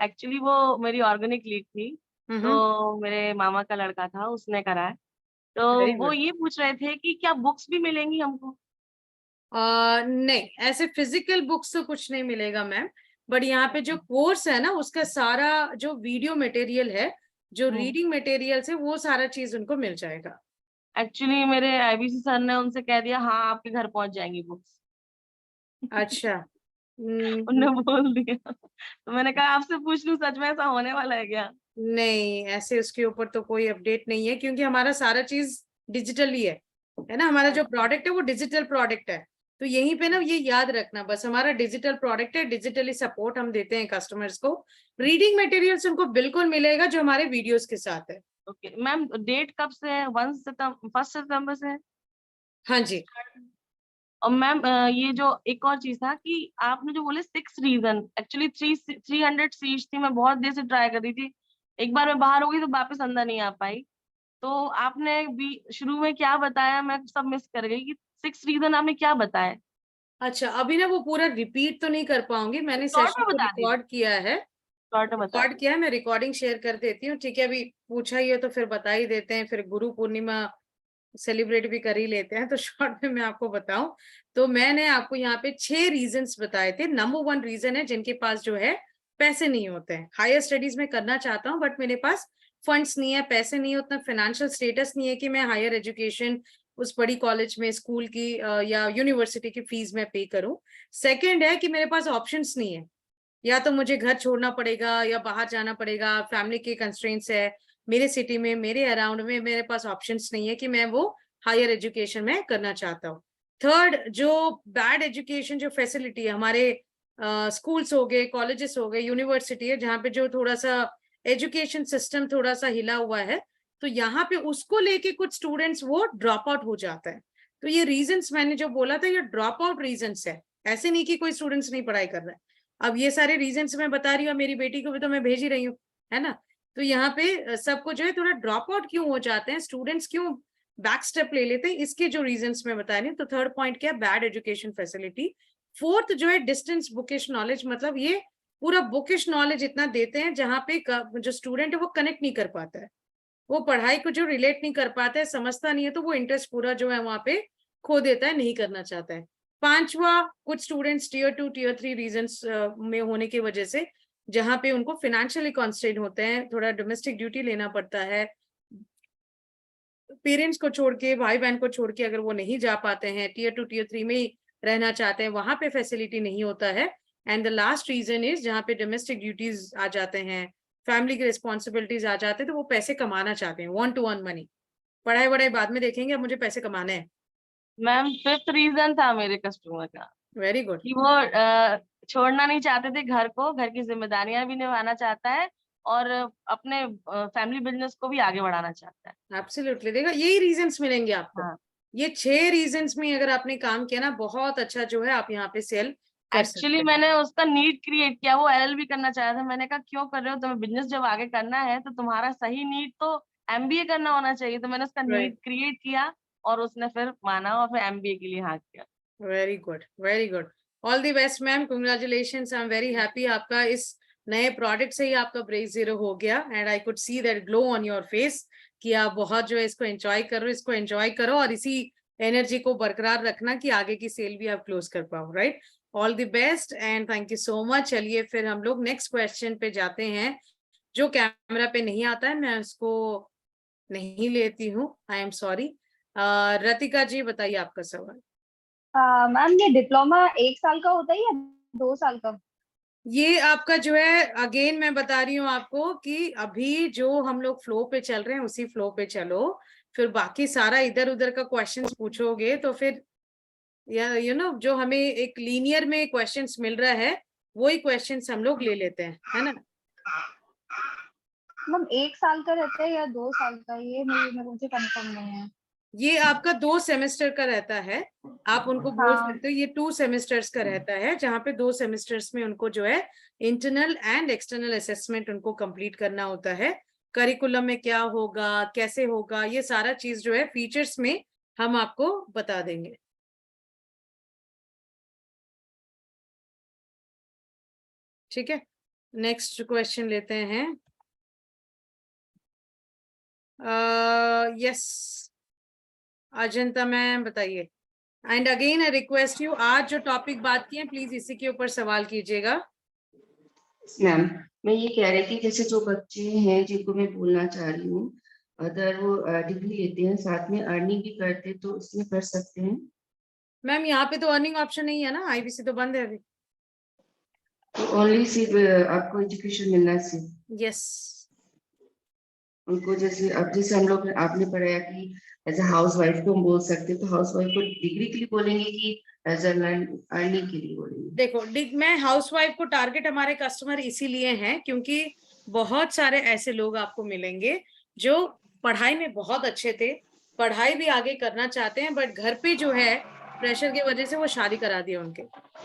एक्चुअली वो मेरी ऑर्गेनिक लीड थी, तो मेरे मामा का लड़का था, उसने करा है। तो Very वो good. ये पूछ रहे थे कि क्या बुक्स भी मिलेंगी हमको? नहीं, ऐसे फिजिकल बुक्स तो कुछ नहीं मिलेगा मैम, बट यहाँ पे जो कोर्स है ना उसका सारा जो वीडियो मटेरियल है, जो रीडिंग मटेरियल्स है, वो सारा चीज उनको मिल जाएगा। एक्चुअली मेरे आईबीसी सर ने उनसे कह दिया हाँ आपके घर पहुंच जाएंगी बुक्स। अच्छा। उन्होंने बोल दिया। तो मैंने कहा आपसे पूछ लूं सच में ऐसा होने वाला है क्या? नहीं, ऐसे उसके ऊपर तो कोई अपडेट नहीं है, क्योंकि हमारा सारा चीज डिजिटल ही है ना। हमारा जो प्रोडक्ट है वो डिजिटल प्रोडक्ट है, तो यहीं पे ना ये याद रखना बस, हमारा डिजिटल प्रोडक्ट है, डिजिटली सपोर्ट हम देते हैं कस्टमर्स को। रीडिंग मटेरियल्स उनको बिल्कुल मिलेगा जो हमारे वीडियोस के साथ है। ओके मैम, डेट कब से है? 1 सितंबर से है? हाँ जी। और मैम ये जो एक और चीज था कि आपने जो बोले 6 रीजन, एक्चुअली 300 सीट्स थी, मैं बहुत देर से ट्राई कर रही थी। एक बार मैं बाहर हो गई तो वापस अंदर नहीं आ पाई। तो आपने भी शुरू में क्या बताया, मैं सब मिस कर गई कि 6 रीजन आपने क्या बताया? अच्छा, अभी ना वो पूरा रिपीट तो नहीं कर पाऊंगी, मैंने शॉर्ट सेशन में को बता दीजिए। रिकॉर्ड किया है। शॉर्ट में बता रिकॉर्ड किया है, मैं रिकॉर्डिंग शेयर कर देती हूँ, ठीक है। अभी पूछा ही है तो फिर बता ही देते हैं, फिर गुरु पूर्णिमा सेलिब्रेट भी कर ही लेते हैं, तो शॉर्ट में मैं आपको बताऊं तो मैंने आपको यहाँ पे 6 रीजंस बताए थे। नंबर 1 रीजन है जिनके पास जो है पैसे नहीं होते हैं। हायर स्टडीज में करना चाहता हूँ बट मेरे पास फंड्स नहीं है, पैसे नहीं है, उतना फाइनेंशियल स्टेटस नहीं है कि मैं हायर एजुकेशन उस बड़ी कॉलेज में स्कूल की या यूनिवर्सिटी की फीस में पे करूं। सेकेंड है कि मेरे पास ऑप्शंस नहीं है, या तो मुझे घर छोड़ना पड़ेगा या बाहर जाना पड़ेगा, फैमिली के कंस्ट्रेंट्स है, मेरे सिटी में मेरे अराउंड में मेरे पास ऑप्शंस नहीं है कि मैं वो हायर एजुकेशन में करना चाहता हूँ। थर्ड, जो बैड एजुकेशन जो फैसिलिटी है हमारे स्कूल्स हो गए, कॉलेजेस हो गए, यूनिवर्सिटी है जहाँ पे जो थोड़ा सा एजुकेशन सिस्टम थोड़ा सा हिला हुआ है, तो यहाँ पे उसको लेके कुछ स्टूडेंट्स वो ड्रॉप आउट हो जाता है। तो ये रीजंस मैंने जो बोला था ये ड्रॉप आउट रीजंस है, ऐसे नहीं कि कोई स्टूडेंट्स नहीं पढ़ाई कर रहा है। अब ये सारे रीजंस मैं बता रही हूँ, मेरी बेटी को भी तो मैं भेज ही रही हूँ, है ना। तो यहाँ पे सबको जो है थोड़ा ड्रॉप आउट क्यों हो जाते हैं स्टूडेंट्स, क्यों बैक स्टेप ले लेते हैं, इसके जो रीजंस मैं बता रही हूँ। तो थर्ड पॉइंट क्या है, बैड एजुकेशन फैसिलिटी। फोर्थ जो है डिस्टेंस बुकिश नॉलेज, मतलब ये पूरा बुकिश नॉलेज इतना देते हैं जहाँ पे जो स्टूडेंट है वो कनेक्ट नहीं कर पाता है, वो पढ़ाई को जो रिलेट नहीं कर पाता है, समझता नहीं है, तो वो इंटरेस्ट पूरा जो है वहां पे खो देता है, नहीं करना चाहता है। पांचवा, कुछ स्टूडेंट्स टीयर 2 टीयर 3 रीजंस में होने की वजह से जहाँ पे उनको फाइनेंशियली कॉन्स्ट्रेंट होते हैं, थोड़ा डोमेस्टिक ड्यूटी लेना पड़ता है, पेरेंट्स को छोड़ के, भाई बहन को छोड़ के अगर वो नहीं जा पाते हैं, टीयर 2 टीयर 3 में ही रहना चाहते हैं, वहां पे फैसिलिटी नहीं होता है। And the last reason is जहाँ पे डोमेस्टिक ड्यूटीज आ जाते हैं, फैमिली की रिस्पॉन्सिबिलिटीज आ जाते हैं, तो वो पैसे कमाना चाहते हैं, 1 to 1 मनी। पढ़ाई वढ़ाई बाद में देखेंगे, अब मुझे पैसे कमाने हैं। मैम 5th रीजन था मेरे कस्टमर का वेरी गुड। कि वो छोड़ना नहीं चाहते थे घर को, घर की जिम्मेदारियां भी निभाना चाहता है और अपने फैमिली बिजनेस को भी आगे बढ़ाना चाहता है। एब्सोल्युटली, देखा यही रीजंस मिलेंगे आपको। हाँ। ये 6 रीजंस में अगर आपने काम किया ना, बहुत अच्छा जो है आप यहाँ पे सेल कर सकते एक्चुअली हैं। मैंने उसका नीड क्रिएट किया, वो एलएलबी करना चाह रहा था। मैंने कहा क्यों कर रहे हो, तुम्हें बिजनेस जब आगे करना है तो तुम्हारा सही नीड तो एमबीए करना होना चाहिए। तो मैंने उसका नीड क्रिएट किया और उसने फिर माना और फिर एमबीए के लिए हाँ किया। Very good, very good, all the best ma'am, congratulations, I am very happy. आपका इस नए प्रोडक्ट से ही आपका ब्रेक जीरो हो गया, and I could see that glow on your face कि आप बहुत जो है इसको एंजॉय कर रहे हो। इसको एंजॉय करो और इसी एनर्जी को बरकरार रखना कि आगे की सेल भी आप क्लोज कर पाओ। Right, all the best and thank you so much. चलिए फिर हम लोग नेक्स्ट क्वेश्चन पे जाते हैं। जो कैमरा पे नहीं आता है मैं उसको नहीं लेती हूँ, आई एम सॉरी। रतिका जी बताइए आपका सवाल। मैम ये डिप्लोमा 1 साल का होता है या 2 साल का? ये आपका जो है, अगेन मैं बता रही हूँ आपको कि अभी जो हम लोग फ्लो पे चल रहे हैं उसी फ्लो पे चलो, फिर बाकी सारा इधर उधर का क्वेश्चंस पूछोगे तो फिर या जो हमें एक लीनियर में क्वेश्चंस मिल रहा है वही क्वेश्चंस हम लोग ले लेते हैं, है ना। मैम 1 साल का रहता है या 2 साल का, ये मुझे कंफर्म नहीं है। ये आपका 2 सेमेस्टर का रहता है, आप उनको बोल हाँ। सकते हो ये 2 सेमेस्टर्स का रहता है, जहाँ पे 2 सेमेस्टर्स में उनको जो है इंटरनल एंड एक्सटर्नल असेसमेंट उनको कंप्लीट करना होता है। करिकुलम में क्या होगा, कैसे होगा, ये सारा चीज जो है फीचर्स में हम आपको बता देंगे। ठीक है, नेक्स्ट क्वेश्चन लेते हैं। यस अजंता मैम बताइए। And again I request you, आज जो टॉपिक बात किए प्लीज इसी के ऊपर सवाल कीजिएगा। मैम मैं ये कह रही थी, जैसे जो बच्चे हैं जिनको मैं बोलना चाह रही हूँ, अगर वो डिग्री लेते हैं साथ में अर्निंग भी करते हैं तो इसमें कर सकते हैं? मैम यहाँ पे तो अर्निंग ऑप्शन नहीं है ना, आईबीसी तो बंद है अभी। तो ओनली सिर्फ आपको एजुकेशन मिलना है सिर्फ? यस उनको जैसे अब जैसे हम लोग आपने पढ़ाया कि एज ए हाउस वाइफ को हम बोल सकते हैं, तो हाउस वाइफ को डिग्री के लिए बोलेंगे कि एज अर्निंग के लिए बोलेंगे? देखो, मैं हाउसवाइफ को टारगेट हमारे कस्टमर इसीलिए हैं क्योंकि बहुत सारे ऐसे लोग आपको मिलेंगे जो पढ़ाई में बहुत अच्छे थे, पढ़ाई भी आगे करना चाहते हैं, बट घर पे जो है प्रेशर की वजह से वो शादी करा दिया उनके,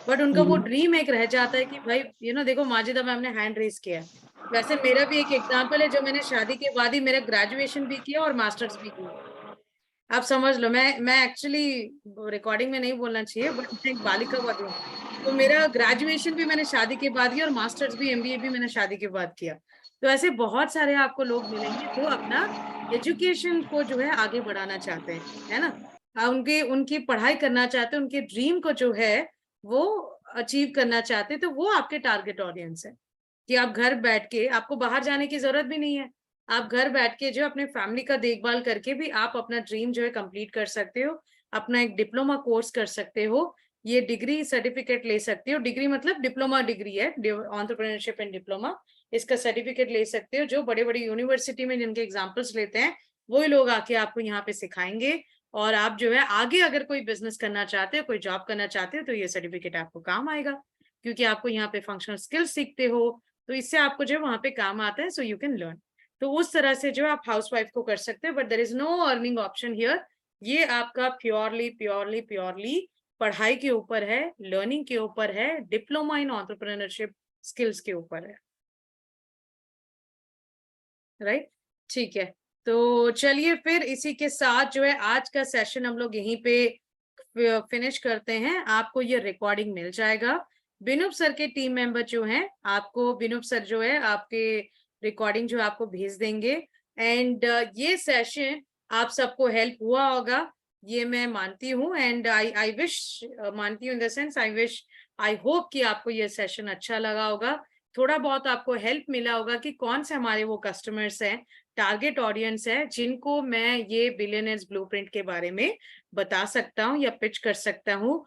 बट उनका वो ड्रीम एक रह जाता है कि भाई देखो माजिदा मैम ने हैंड रेज किया है, वैसे मेरा भी एक एग्जाम्पल है जो मैंने शादी के बाद ही मेरा ग्रेजुएशन भी किया और मास्टर्स भी किया। आप समझ लो, मैं एक्चुअली रिकॉर्डिंग में नहीं बोलना चाहिए बट मैं एक बालिका वधू हूँ, तो मेरा ग्रेजुएशन भी मैंने शादी के बाद किया और मास्टर्स भी एमबीए भी मैंने शादी के बाद किया। तो ऐसे बहुत सारे आपको लोग मिलेंगे जो अपना एजुकेशन को जो है आगे बढ़ाना चाहते हैं, है ना, उनकी पढ़ाई करना चाहते हैं, उनके ड्रीम को जो है वो अचीव करना चाहते हैं, तो वो आपके टारगेट ऑडियंस है कि आप घर बैठ के, आपको बाहर जाने की जरूरत भी नहीं है, आप घर बैठ के जो अपने फैमिली का देखभाल करके भी आप अपना ड्रीम जो है कंप्लीट कर सकते हो, अपना एक डिप्लोमा कोर्स कर सकते हो, ये डिग्री सर्टिफिकेट ले सकते हो, डिग्री मतलब डिप्लोमा डिग्री है, एंटरप्रेन्योरशिप एंड डिप्लोमा, इसका सर्टिफिकेट ले सकते हो, जो बड़े बड़े यूनिवर्सिटी में जिनके एग्जाम्पल्स लेते हैं वही लोग आके आपको यहाँ पे सिखाएंगे, और आप जो है आगे अगर कोई बिजनेस करना चाहते हो, कोई जॉब करना चाहते हो, तो ये सर्टिफिकेट आपको काम आएगा क्योंकि आपको यहाँ पे फंक्शनल स्किल्स सीखते हो, तो इससे आपको जो वहां पे काम आता है, सो यू कैन लर्न। तो उस तरह से जो आप हाउसवाइफ को कर सकते हैं, but there is no earning option here, ये आपका प्योरली प्योरली प्योरली पढ़ाई के ऊपर है, लर्निंग के ऊपर है, डिप्लोमा इन एंटरप्रेन्योरशिप स्किल्स के ऊपर है, राइट। ठीक है, तो चलिए फिर इसी के साथ जो है आज का सेशन हम लोग यहीं पे फिनिश करते हैं। आपको ये रिकॉर्डिंग मिल जाएगा, बिनुप सर के टीम मेंबर जो हैं, आपको बिनुप सर जो है आपके रिकॉर्डिंग जो आपको भेज देंगे, एंड ये सेशन आप सबको हेल्प हुआ होगा ये मैं मानती हूँ, एंड आई विश, मानती हूँ in the sense I hope कि आपको ये सेशन अच्छा लगा होगा, थोड़ा बहुत आपको हेल्प मिला होगा कि कौन से हमारे वो कस्टमर्स हैं, टारगेट ऑडियंस है जिनको मैं ये बिलियनर्स ब्लूप्रिंट के बारे में बता सकता हूँ या पिच कर सकता हूँ।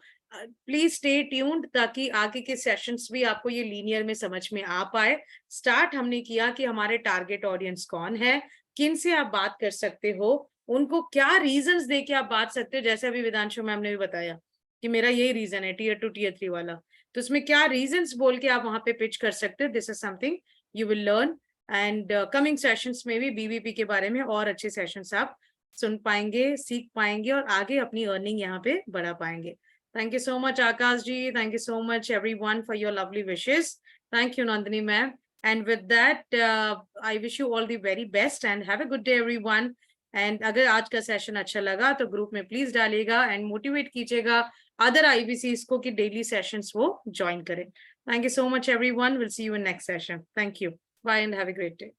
प्लीज स्टे ट्यून्ड ताकि आगे के सेशंस भी आपको ये लीनियर में समझ में आ पाए। स्टार्ट हमने किया कि हमारे टारगेट ऑडियंस कौन है, किन से आप बात कर सकते हो, उनको क्या रीजंस दे के आप बात सकते हो, जैसे अभी वेदांशु मैम ने भी बताया कि मेरा यही रीजन है टीयर 2 टीयर 3 वाला, तो उसमें क्या रीजंस बोल के आप वहां पे पिच कर सकते हो। This is something you will learn, and coming sessions में भी बीबीपी के बारे में और अच्छे सेशंस आप सुन पाएंगे, सीख पाएंगे और आगे अपनी अर्निंग यहाँ पे बढ़ा पाएंगे। Thank you so much, Akash ji. Thank you so much, everyone, for your lovely wishes. Thank you, Nandini ma'am. And with that, I wish you all the very best and have a good day, everyone. And अगर आज का session अच्छा लगा तो group में please डालिएगा and motivate कीजिएगा other IBCs को कि डेली सेशंस वो ज्वाइन करें। Thank you so much, everyone. We'll see you in next session. Thank you. Bye and have a great day.